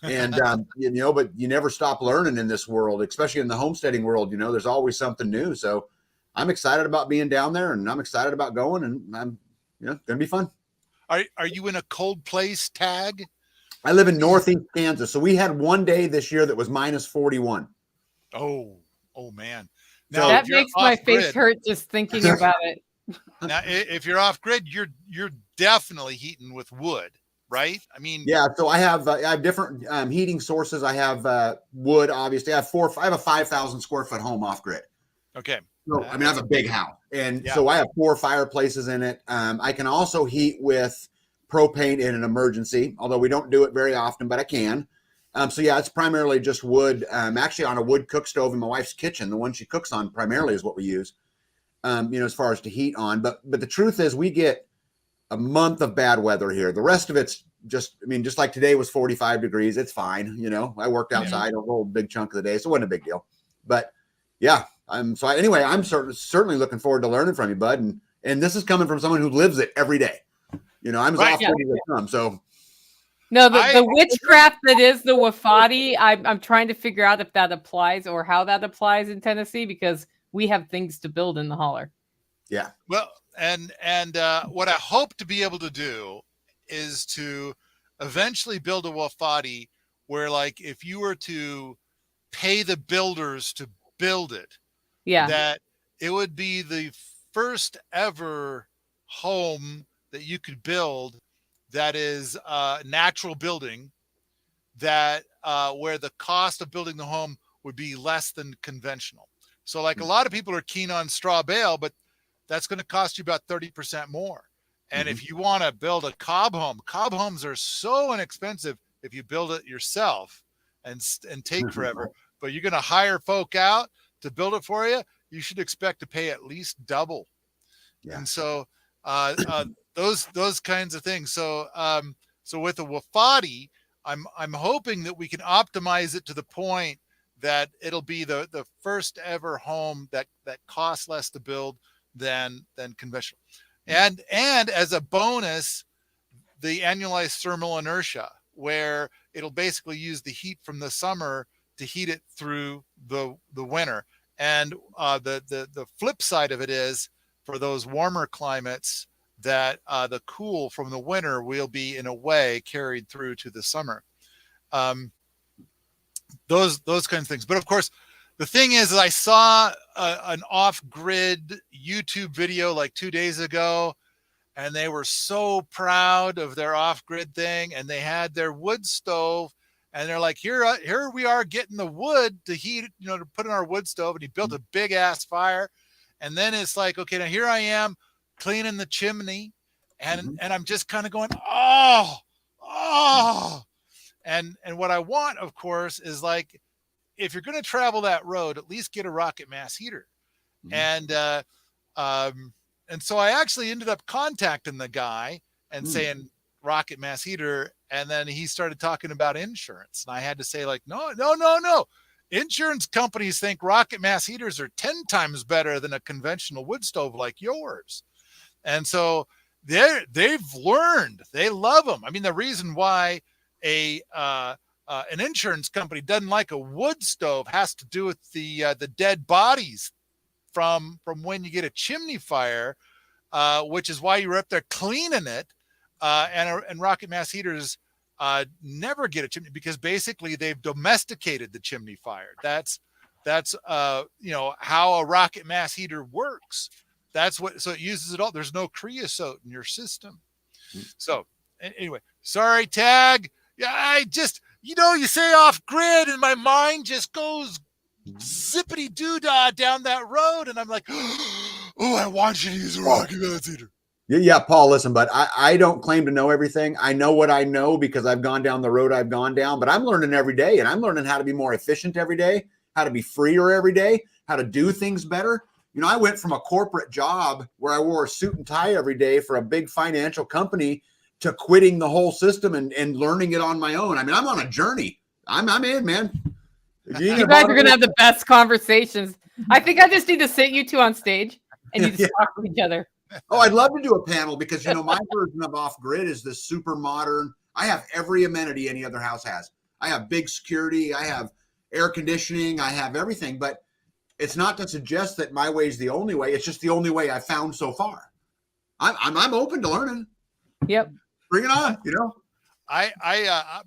And, but you never stop learning in this world, especially in the homesteading world. There's always something new. So I'm excited about being down there, and I'm excited about going, and I'm, going to be fun. Are you in a cold place, Tag? I live in Northeast Kansas. So we had one day this year that was minus 41. Oh man. Now, that makes my face hurt just thinking about it. Now, if you're off grid, you're definitely heating with wood, right? I mean, yeah. So I have different heating sources. I have wood, obviously. I have a 5,000 square foot home off grid. Okay. So I have a big house, and so I have 4 fireplaces in it. I can also heat with propane in an emergency, although we don't do it very often, but I can. So yeah, it's primarily just wood. Actually, on a wood cook stove in my wife's kitchen, the one she cooks on primarily is what we use. As far as to heat on, but the truth is, we get a month of bad weather here. The rest of it's just like today was 45 degrees. It's fine. I worked outside a whole big chunk of the day, so it wasn't a big deal. But yeah, I'm certainly looking forward to learning from you, bud. And this is coming from someone who lives it every day. I'm as off as they come. So no, the witchcraft that is the Wofati, I'm trying to figure out if that applies or how that applies in Tennessee, because we have things to build in the holler. Yeah. Well, and what I hope to be able to do is to eventually build a Wofati where, like, if you were to pay the builders to build it, that it would be the first ever home that you could build that is natural building, that where the cost of building the home would be less than conventional. So like a lot of people are keen on straw bale, but that's going to cost you about 30% more. And if you want to build a cob homes are so inexpensive if you build it yourself and take forever. But you're going to hire folk out to build it for you, you should expect to pay at least double. Yeah. And so those kinds of things. So so with the Wofati, I'm hoping that we can optimize it to the point that it'll be the first ever home that costs less to build than conventional. And as a bonus, the annualized thermal inertia, where it'll basically use the heat from the summer to heat it through the winter. And the flip side of it is, for those warmer climates, that the cool from the winter will be in a way carried through to the summer. Those kinds of things. But of course, the thing is, I saw an off-grid YouTube video like 2 days ago, and they were so proud of their off-grid thing, and they had their wood stove, and they're like, here we are getting the wood to heat, to put in our wood stove, and he built a big ass fire. And then it's like, okay, now here I am cleaning the chimney, and I'm just kind of going, oh. And what I want, of course, is, like, if you're going to travel that road, at least get a rocket mass heater. And so I actually ended up contacting the guy and saying rocket mass heater. And then he started talking about insurance. And I had to say, like, no. Insurance companies think rocket mass heaters are 10 times better than a conventional wood stove like yours. And so they've learned, they love them. I mean, the reason why an insurance company doesn't like a wood stove has to do with the dead bodies from when you get a chimney fire, which is why you're up there cleaning it. And rocket mass heaters never get a chimney because basically they've domesticated the chimney fire. That's how a rocket mass heater works. So it uses it all. There's no creosote in your system. So anyway, sorry, Tag. Yeah, I just, you say off grid and my mind just goes zippity doodah down that road. And I'm like, oh, I want you to use a rocket mass heater. Yeah, Paul, listen, but I don't claim to know everything. I know what I know because I've gone down the road I've gone down, but I'm learning every day, and I'm learning how to be more efficient every day, how to be freer every day, how to do things better. I went from a corporate job where I wore a suit and tie every day for a big financial company to quitting the whole system and learning it on my own. I mean, I'm on a journey. I'm in, man. You guys are going to have the best conversations. I think I just need to sit you two on stage and you just talk to each other. Oh, I'd love to do a panel because, my version of off grid is this super modern. I have every amenity any other house has. I have big security. I have air conditioning. I have everything, but it's not to suggest that my way is the only way. It's just the only way I've found so far. I'm open to learning. Yep. Bring it on,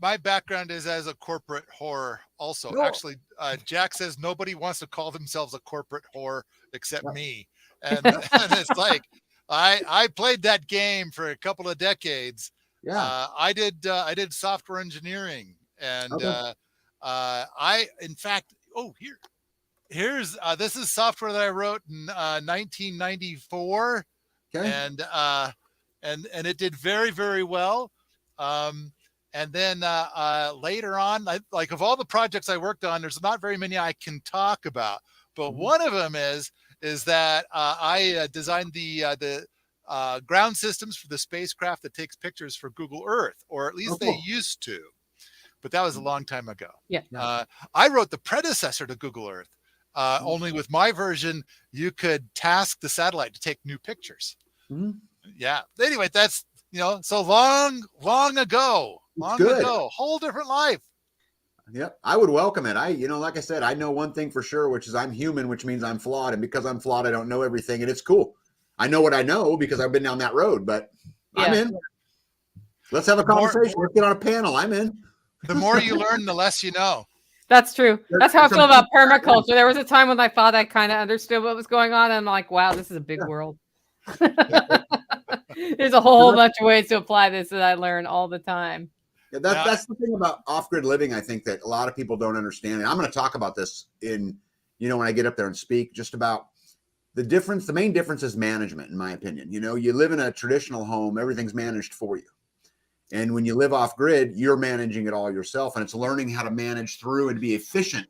my background is as a corporate whore also. Oh. Actually, Jack says nobody wants to call themselves a corporate whore except me. And it's like, I played that game for a couple of decades. Yeah. I did software engineering and in fact, here's this is software that I wrote in 1994. Okay. And it did very, very well. And then later on, like of all the projects I worked on, there's not very many I can talk about. But one of them is that I designed the ground systems for the spacecraft that takes pictures for Google Earth, or at least they used to. But that was a long time ago. Yeah. I wrote the predecessor to Google Earth. Only with my version, you could task the satellite to take new pictures. Mm-hmm. Yeah. Anyway, that's, so long ago, whole different life. Yep. I would welcome it. Like I said, I know one thing for sure, which is I'm human, which means I'm flawed. And because I'm flawed, I don't know everything. And it's cool. I know what I know because I've been down that road, but I'm in. Let's have a conversation. Let's get on a panel. I'm in. The more you learn, the less you know. That's true. That's how I feel about permaculture. There was a time when I thought I kind of understood what was going on. And I'm like, wow, this is a big world. There's a whole bunch of ways to apply this that I learn all the time. Yeah, that's the thing about off-grid living, I think, that a lot of people don't understand. And I'm going to talk about this in, when I get up there and speak, just about the difference. The main difference is management, in my opinion. You live in a traditional home, everything's managed for you. And when you live off-grid, you're managing it all yourself. And it's learning how to manage through and be efficient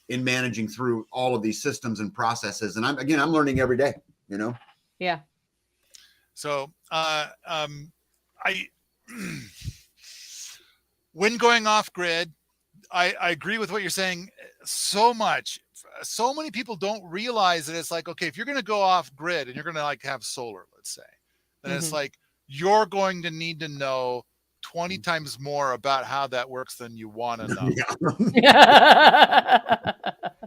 in managing through all of these systems and processes. And I'm learning every day, Yeah. So when going off grid, I agree with what you're saying so much. So many people don't realize that it's like, okay, if you're going to go off grid and you're going to have solar, let's say, then it's like, you're going to need to know 20 times more about how that works than you want to know.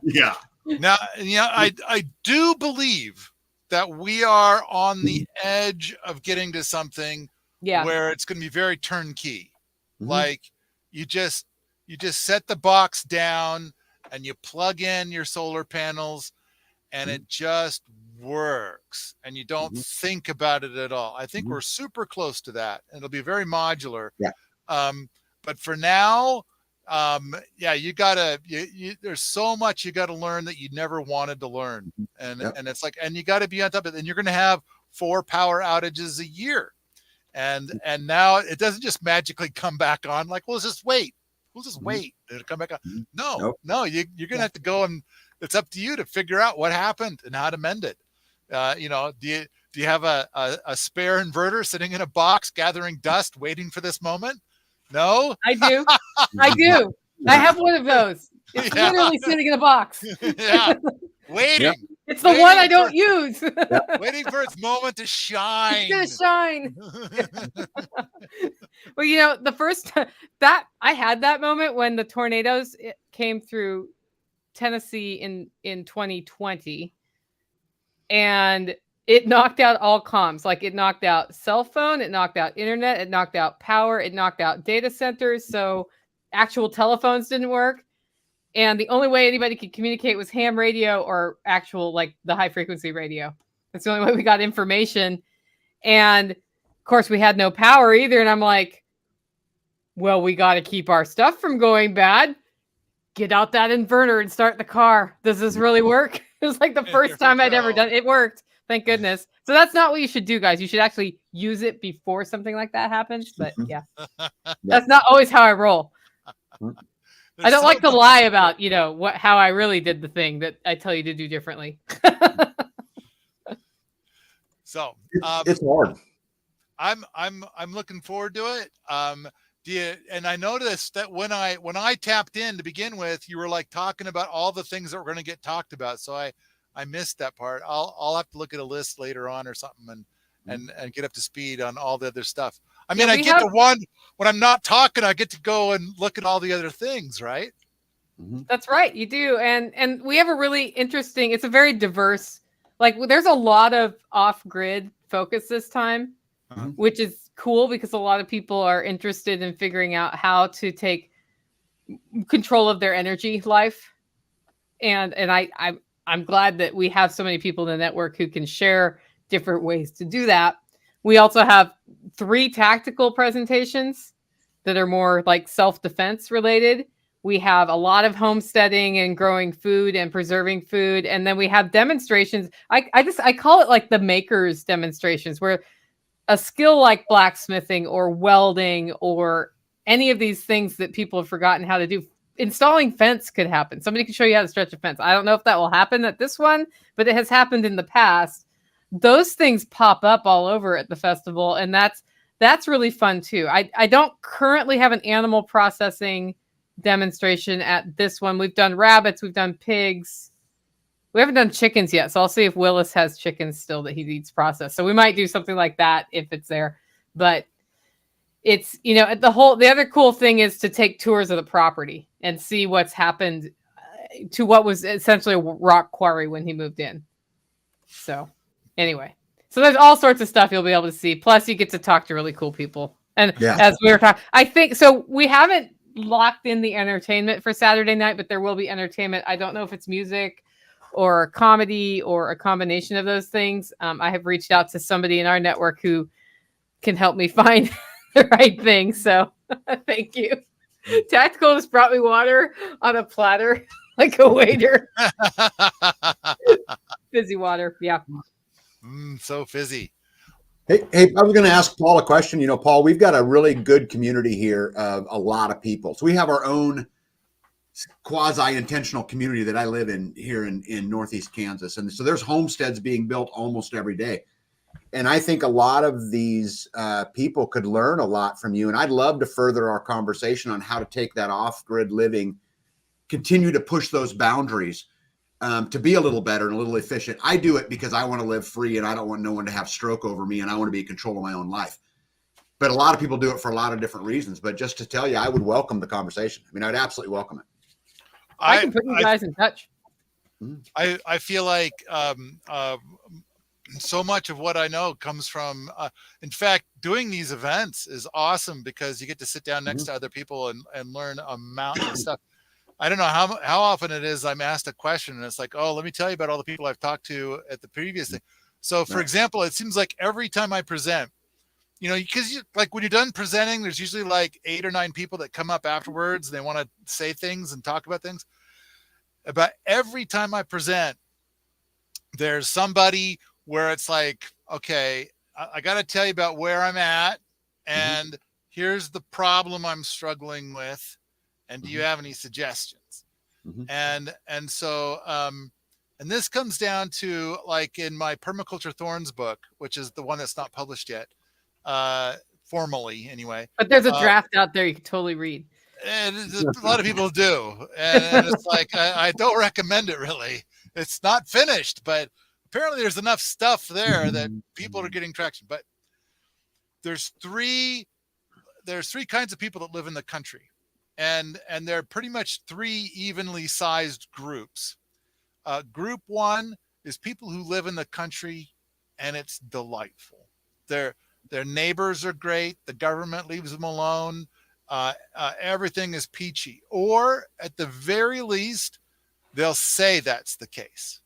Yeah. Now, I do believe that we are on the edge of getting to something where it's going to be very turnkey. Mm-hmm. Like you just set the box down and you plug in your solar panels and it just works and you don't think about it at all. I think we're super close to that. And it'll be very modular. Yeah. But for now, there's so much you got to learn that you never wanted to learn. And it's like, and you got to be on top of it. And you're going to have 4 power outages a year. And now it doesn't just magically come back on. Like, well, let's just wait. We'll just wait. It'll come back on. No, you're going to have to go and it's up to you to figure out what happened and how to mend it. Do you have a spare inverter sitting in a box gathering dust, waiting for this moment? No, I do. I have one of those. It's literally sitting in a box. Waiting. It's It's the one I don't use. Waiting for its moment to shine. It's gonna shine. Well, you know, the first that I had that moment when the tornadoes came through Tennessee in 2020, and it knocked out all comms. Like, it knocked out cell phone, it knocked out internet, it knocked out power, it knocked out data centers. So actual telephones didn't work. And the only way anybody could communicate was ham radio or actual, like, the high frequency radio. That's the only way we got information. And of course, we had no power either. And I'm like, well, we got to keep our stuff from going bad. Get out that inverter and start the car. Does this really work? It was like the first time I'd ever done it. It worked. Thank goodness. So that's not what you should do, guys. You should actually use it before something like that happens. But yeah, that's not always how I roll. I don't like to lie about, you know, how I really did the thing that I tell you to do differently. So it's hard. I'm looking forward to it. And I noticed that when I tapped in to begin with, you were like talking about all the things that were going to get talked about. So I missed that part. I'll have to look at a list later on or something and get up to speed on all the other stuff. I mean, I get to one when I'm not talking, I get to go and look at all the other things, right? That's right, you do. And we have a really interesting, it's a very diverse, like, there's a lot of off-grid focus this time, which is cool because a lot of people are interested in figuring out how to take control of their energy life. And I'm glad that we have so many people in the network who can share different ways to do that. We also have 3 tactical presentations that are more like self-defense related. We have a lot of homesteading and growing food and preserving food. And then we have demonstrations. I call it like the makers demonstrations, where a skill like blacksmithing or welding or any of these things that people have forgotten how to do. Installing fence could happen. Somebody can show you how to stretch a fence. I don't know if that will happen at this one, but it has happened in the past. Those things pop up all over at the festival, and that's really fun too. I don't currently have an animal processing demonstration at this one. We've done rabbits, we've done pigs. We haven't done chickens yet, so I'll see if Willis has chickens still that he needs processed. So we might do something like that if it's there. But it's, you know, the other cool thing is to take tours of the property and see what's happened to what was essentially a rock quarry when he moved in. So anyway, so there's all sorts of stuff you'll be able to see. Plus you get to talk to really cool people. And as we were talking, I think, so we haven't locked in the entertainment for Saturday night, but there will be entertainment. I don't know if it's music or comedy or a combination of those things. I have reached out to somebody in our network who can help me find the right thing. So thank you. Tactical just brought me water on a platter like a waiter. Fizzy water. Yeah. So fizzy. Hey, I was going to ask Paul a question. You know, Paul, we've got a really good community here of a lot of people. So we have our own quasi-intentional community that I live in here in Northeast Kansas. And so there's homesteads being built almost every day. And I think a lot of these people could learn a lot from you. And I'd love to further our conversation on how to take that off-grid living, continue to push those boundaries to be a little better and a little efficient. I do it because I want to live free and I don't want no one to have stroke over me, and I want to be in control of my own life. But a lot of people do it for a lot of different reasons. But just to tell you, I would welcome the conversation. I mean, I'd absolutely welcome it. I can put you guys in touch. I feel like so much of what I know comes from, in fact, doing these events is awesome because you get to sit down next to other people and learn a mountain of stuff. I don't know how often it is I'm asked a question and it's like, oh, let me tell you about all the people I've talked to at the previous thing. So for example, it seems like every time I present, you know, because like when you're done presenting, there's usually like 8 or 9 people that come up afterwards and they want to say things and talk about things. About every time I present, there's somebody where it's like, okay, I got to tell you about where I'm at, and here's the problem I'm struggling with, and do you have any suggestions? And so and this comes down to, like, in my Permaculture Thorns book, which is the one that's not published yet, formally anyway. But there's a draft out there you can totally read. And a lot of people do. And it's like, I don't recommend it really. it's not finished, but apparently there's enough stuff there that people are getting traction. But there's three kinds of people that live in the country, and they're pretty much three evenly sized groups. Group one is people who live in the country, and it's delightful. Their neighbors are great. The government leaves them alone. Everything is peachy, or at the very least, they'll say that's the case.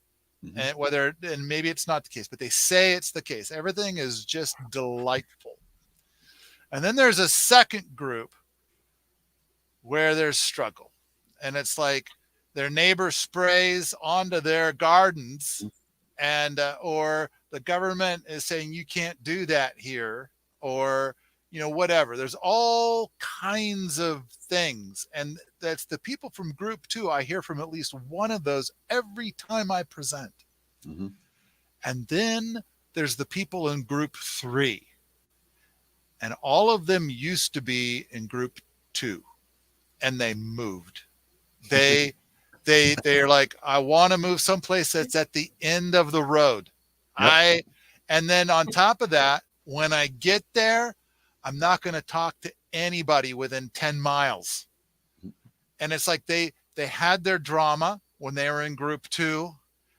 And maybe it's not the case, but they say it's the case. Everything is just delightful. And then there's a second group where there's struggle, and it's like their neighbor sprays onto their gardens, and or the government is saying you can't do that here, or whatever. There's all kinds of things, and that's the people from group two. I hear from at least one of those every time I present. And then there's the people in group three, and all of them used to be in group two, and they moved. They're like, I want to move someplace that's at the end of the road. And then on top of that, when I get there, I'm not going to talk to anybody within 10 miles. And it's like they had their drama when they were in group two.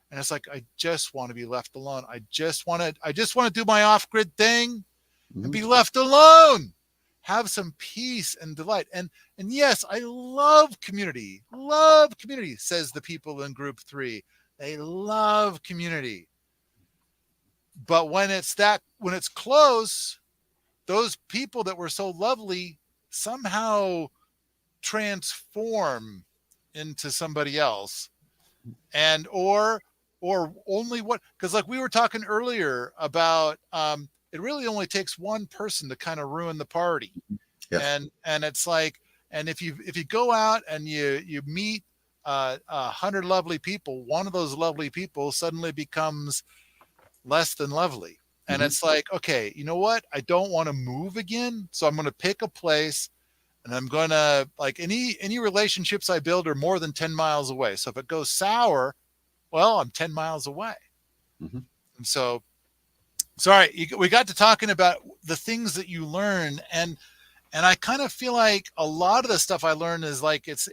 And it's like, I just want to be left alone. I just want to do my off-grid thing and be left alone. Have some peace and delight. And yes, I love community, says the people in group three. They love community. But when it's close, those people that were so lovely somehow transform into somebody else. And or only because like we were talking earlier about it really only takes one person to kind of ruin the party. Yes. And it's like, and if you go out and you meet 100 lovely people, one of those lovely people suddenly becomes less than lovely. And it's like, okay, you know what? I don't want to move again. So I'm going to pick a place, and I'm going to, like, any relationships I build are more than 10 miles away. So if it goes sour, well, I'm 10 miles away. And so, sorry, we got to talking about the things that you learn. And I kind of feel like a lot of the stuff I learned is like, it's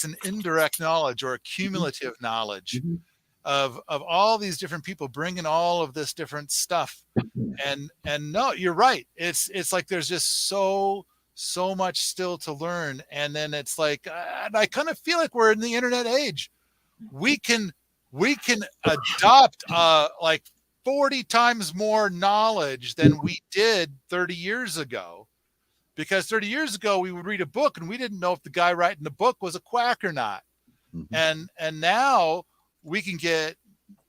an indirect knowledge or a cumulative knowledge of all these different people bringing all of this different stuff. And no, you're right. It's like, there's just so much still to learn. And then it's like, and I kind of feel like we're in the internet age. We can adopt like 40 times more knowledge than we did 30 years ago. Because 30 years ago, we would read a book and we didn't know if the guy writing the book was a quack or not. And now we can get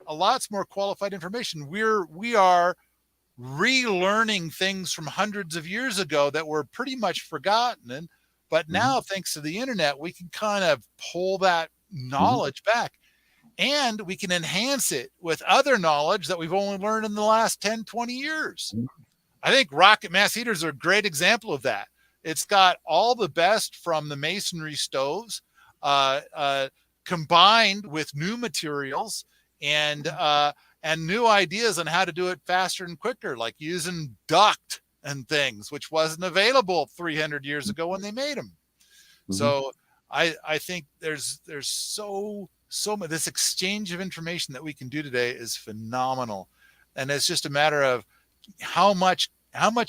a lots more qualified information. We are relearning things from hundreds of years ago that were pretty much forgotten. But now, thanks to the internet, we can kind of pull that knowledge back, and we can enhance it with other knowledge that we've only learned in the last 10, 20 years. I think rocket mass heaters are a great example of that. It's got all the best from the masonry stoves, combined with new materials and new ideas on how to do it faster and quicker, like using duct and things, which wasn't available 300 years ago when they made them. So I think there's so much. This exchange of information that we can do today is phenomenal, and it's just a matter of how much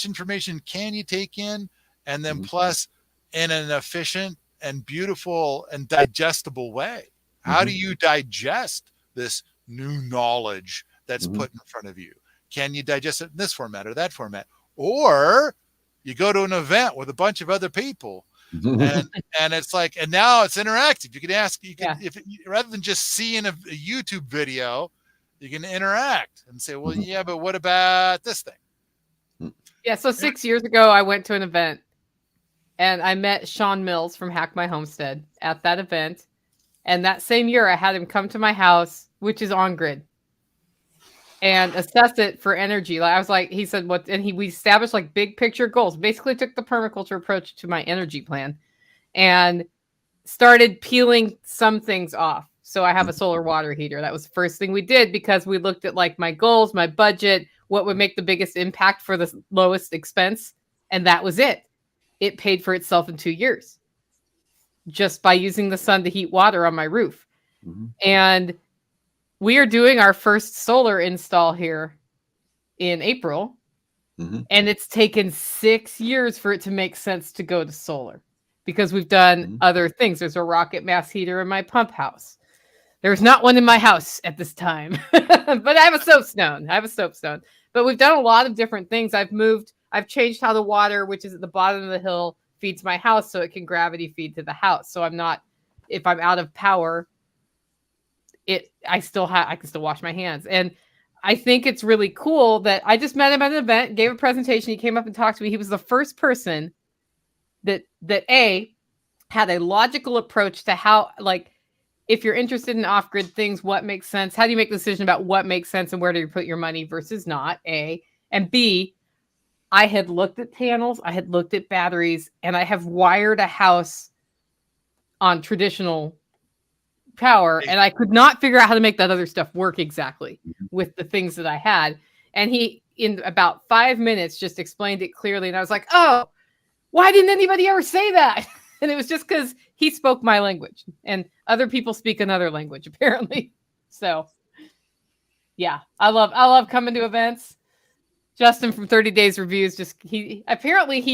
information can you take in, and then plus in an efficient and beautiful and digestible way. How do you digest this new knowledge that's put in front of you? Can you digest it in this format or that format? Or you go to an event with a bunch of other people, and it's like, and now it's interactive. You can ask, if rather than just seeing a YouTube video, you can interact and say, well, yeah, but what about this thing? Yeah. So 6 years ago, I went to an event, and I met Sean Mills from Hack My Homestead at that event. And that same year, I had him come to my house, which is on grid, and assess it for energy. Like I was like, he said, what? And we established like big picture goals. Basically, took the permaculture approach to my energy plan, and started peeling some things off. So I have a solar water heater. That was the first thing we did because we looked at like my goals, my budget, what would make the biggest impact for the lowest expense. And that was it. It paid for itself in 2 years just by using the sun to heat water on my roof. Mhm. And we are doing our first solar install here in April. Mhm. And it's taken 6 years for it to make sense to go to solar because we've done Mhm. other things. There's a rocket mass heater in my pump house. There's not one in my house at this time, but I have a soapstone. But we've done a lot of different things. I've changed how the water, which is at the bottom of the hill, feeds my house so it can gravity feed to the house. So if I'm out of power, I can still wash my hands. And I think it's really cool that I just met him at an event, gave a presentation. He came up and talked to me. He was the first person that had a logical approach to how, like, if you're interested in off-grid things, what makes sense? How do you make a decision about what makes sense and where do you put your money versus not? A. And B, I had looked at panels, I had looked at batteries, and I have wired a house on traditional power, and I could not figure out how to make that other stuff work exactly with the things that I had. And he, in about 5 minutes, just explained it clearly. And I was like, oh, why didn't anybody ever say that? And it was just because he spoke my language and other people speak another language, apparently. So yeah, I love coming to events. Justin from 30 Days Reviews, he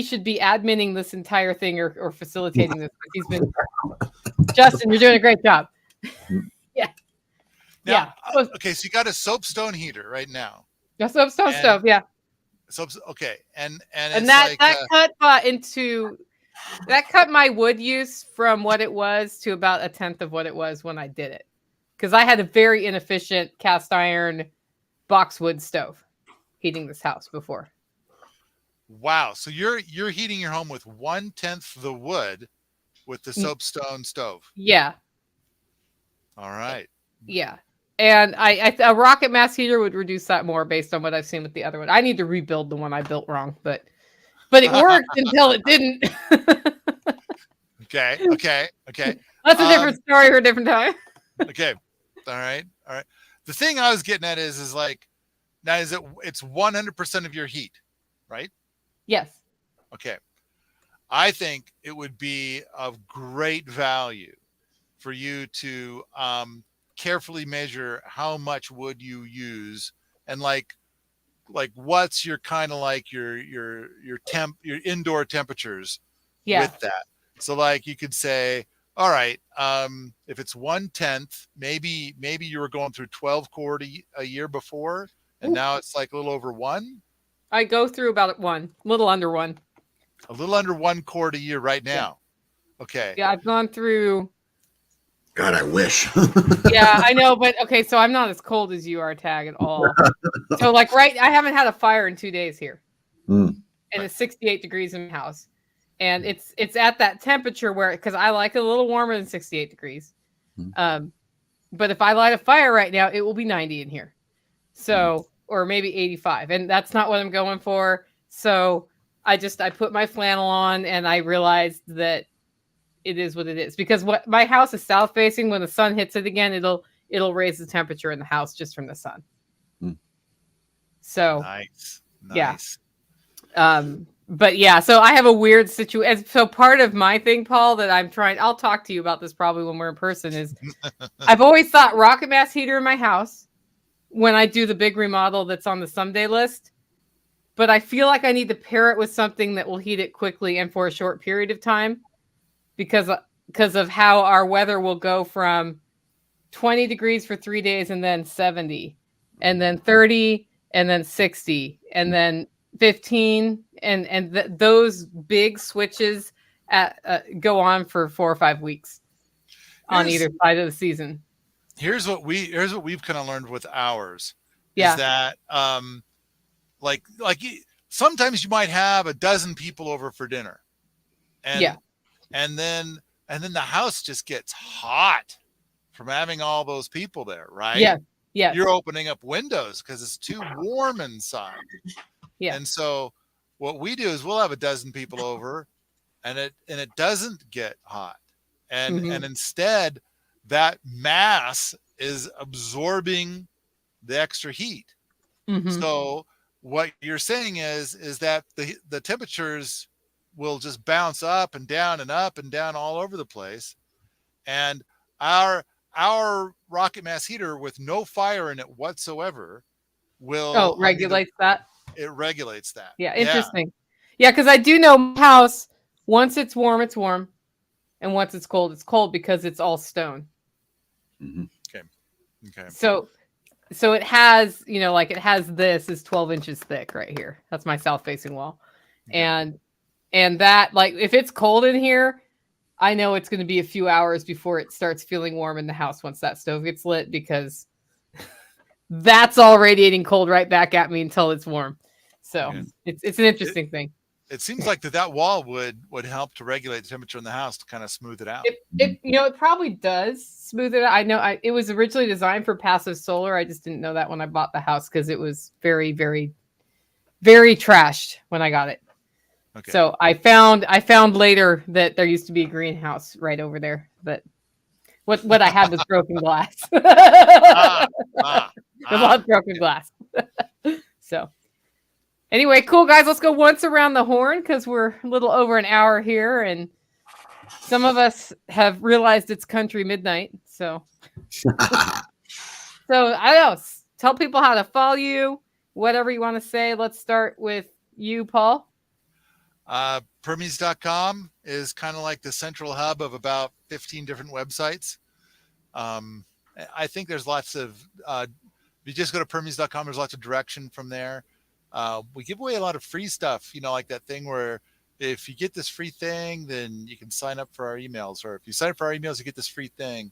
should be adminning this entire thing or facilitating this. He's been, Justin, you're doing a great job. Yeah. Now, Yeah. Okay, so you got a soapstone heater right now. Yeah, soapstone stove, yeah. Okay, and that cut my wood use from what it was to about 1/10 of what it was when I did it, because I had a very inefficient cast iron boxwood stove heating this house before. Wow, so you're heating your home with 1/10 the wood with the soapstone stove. Yeah. All right. Yeah. And a rocket mass heater would reduce that more based on what I've seen with the other one. I need to rebuild the one I built wrong, but it worked until it didn't. Okay. That's a different story for a different time. Okay. All right. The thing I was getting at is like, now it's 100% of your heat, right? Yes. Okay. I think it would be of great value for you to carefully measure how much wood you use and like what's your kind of like your indoor temperatures with that. So like you could say, all right, if it's 1/10, maybe you were going through 12 cord a year before, and now it's like a little over 1. I go through about 1, a little under 1. A little under 1 cord a year right now. Yeah. Okay. Yeah, I've gone through. God, I wish. Yeah, I know, but okay, so I'm not as cold as you are, Tag, at all. So like I haven't had a fire in 2 days here. And it's 68 degrees in my house. And it's at that temperature where, because I like it a little warmer than 68 degrees. But if I light a fire right now, it will be 90 in here. So, or maybe 85. And that's not what I'm going for. So I put my flannel on and I realized that it is what it is, because what my house is south facing. When the sun hits it again, it'll raise the temperature in the house just from the sun. So nice. Yeah. But yeah, so I have a weird situation. So part of my thing, Paul, that I'll talk to you about this probably when we're in person, is I've always thought rocket mass heater in my house when I do the big remodel that's on the someday list. But I feel like I need to pair it with something that will heat it quickly and for a short period of time, because of how our weather will go from 20 degrees for 3 days and then 70 and then 30 and then 60 and then 15 and those big switches go on for 4 or 5 weeks on either side of the season. Here's what we've kind of learned with ours. Yeah. Is that like sometimes you might have a dozen people over for dinner, and then the house just gets hot from having all those people there, right? Yeah. You're opening up windows because it's too warm inside. Yeah. And so what we do is we'll have a dozen people over, and it doesn't get hot, and instead that mass is absorbing the extra heat. Mhm. So what you're saying is that the temperatures will just bounce up and down and up and down all over the place. And our rocket mass heater with no fire in it whatsoever will regulates that. It regulates that. Yeah, interesting. Yeah, because I do know my house, once it's warm, and once it's cold because it's all stone. Mhm. Okay. So it has, like it has this is 12 inches thick right here. That's my south facing wall. Okay. And that, like, if it's cold in here, I know it's going to be a few hours before it starts feeling warm in the house once that stove gets lit, because that's all radiating cold right back at me until it's warm. So Yeah. it's an interesting thing. It seems like that wall would help to regulate the temperature in the house to kind of smooth it out. It probably does smooth it out. I know it was originally designed for passive solar. I just didn't know that when I bought the house, because it was very, very, very trashed when I got it. Okay. So I found later that there used to be a greenhouse right over there, but what I had was broken glass. A lot of broken glass. So anyway, cool guys, let's go once around the horn, because we're a little over an hour here, and some of us have realized it's country midnight. So I don't know. Tell people how to follow you, whatever you want to say. Let's start with you, Paul. Permies.com is kind of like the central hub of about 15 different websites. I think there's lots of, if you just go to Permies.com, there's lots of direction from there. We give away a lot of free stuff, like that thing where if you get this free thing, then you can sign up for our emails, or if you sign up for our emails, you get this free thing.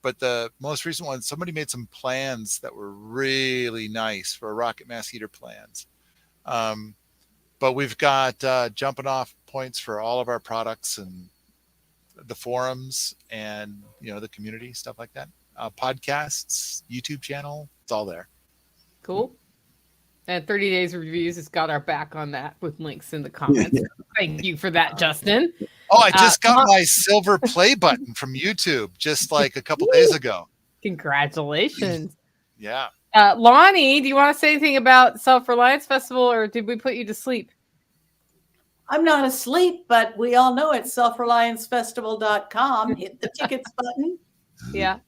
But the most recent one, somebody made some plans that were really nice for rocket mass heater plans. But we've got jumping off points for all of our products and the forums and, the community, stuff like that. Podcasts, YouTube channel, it's all there. Cool. And 30 Days of Reviews has got our back on that with links in the comments. Yeah. Thank you for that, Justin. Oh, I just got my silver play button from YouTube just like a couple days ago. Congratulations. Yeah. Lonnie, do you want to say anything about Self-Reliance Festival, or did we put you to sleep? I'm not asleep, but we all know it's selfreliancefestival.com. Hit the tickets button. Yeah.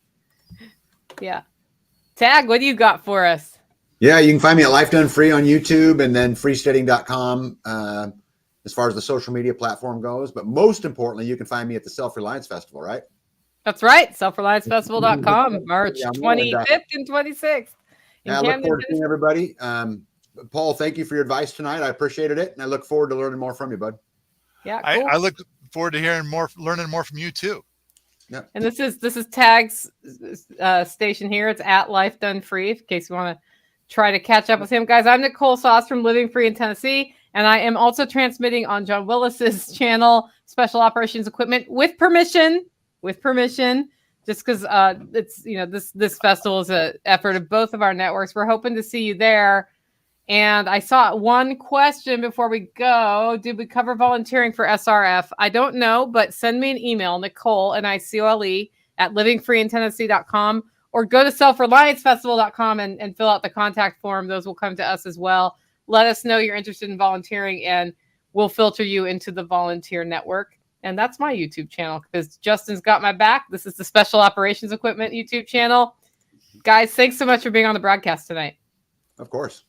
Tag, what do you got for us? Yeah, you can find me at Life Done Free on YouTube, and then freesteading.com as far as the social media platform goes. But most importantly, you can find me at the Self-Reliance Festival, right? That's right. Selfreliancefestival.com, March 25th and 26th. I look forward to seeing everybody. Paul, thank you for your advice tonight. I appreciated it, and I look forward to learning more from you, bud. Yeah, cool. I look forward to learning more from you too. Yeah. And this is Tag's station here. It's at Life Done Free, in case you want to try to catch up with him. Guys, I'm Nicole Sauce from Living Free in Tennessee, and I am also transmitting on John Willis's channel, Special Operations Equipment, with permission, just because it's, this festival is an effort of both of our networks. We're hoping to see you there. And I saw one question before we go. Did we cover volunteering for SRF? I don't know, but send me an email, Nicole, Nicole, at livingfreeintennessee.com, or go to selfreliancefestival.com and fill out the contact form. Those will come to us as well. Let us know you're interested in volunteering, and we'll filter you into the volunteer network. And that's my YouTube channel, because Justin's got my back. This is the Special Operations Equipment YouTube channel. Guys, thanks so much for being on the broadcast tonight. Of course.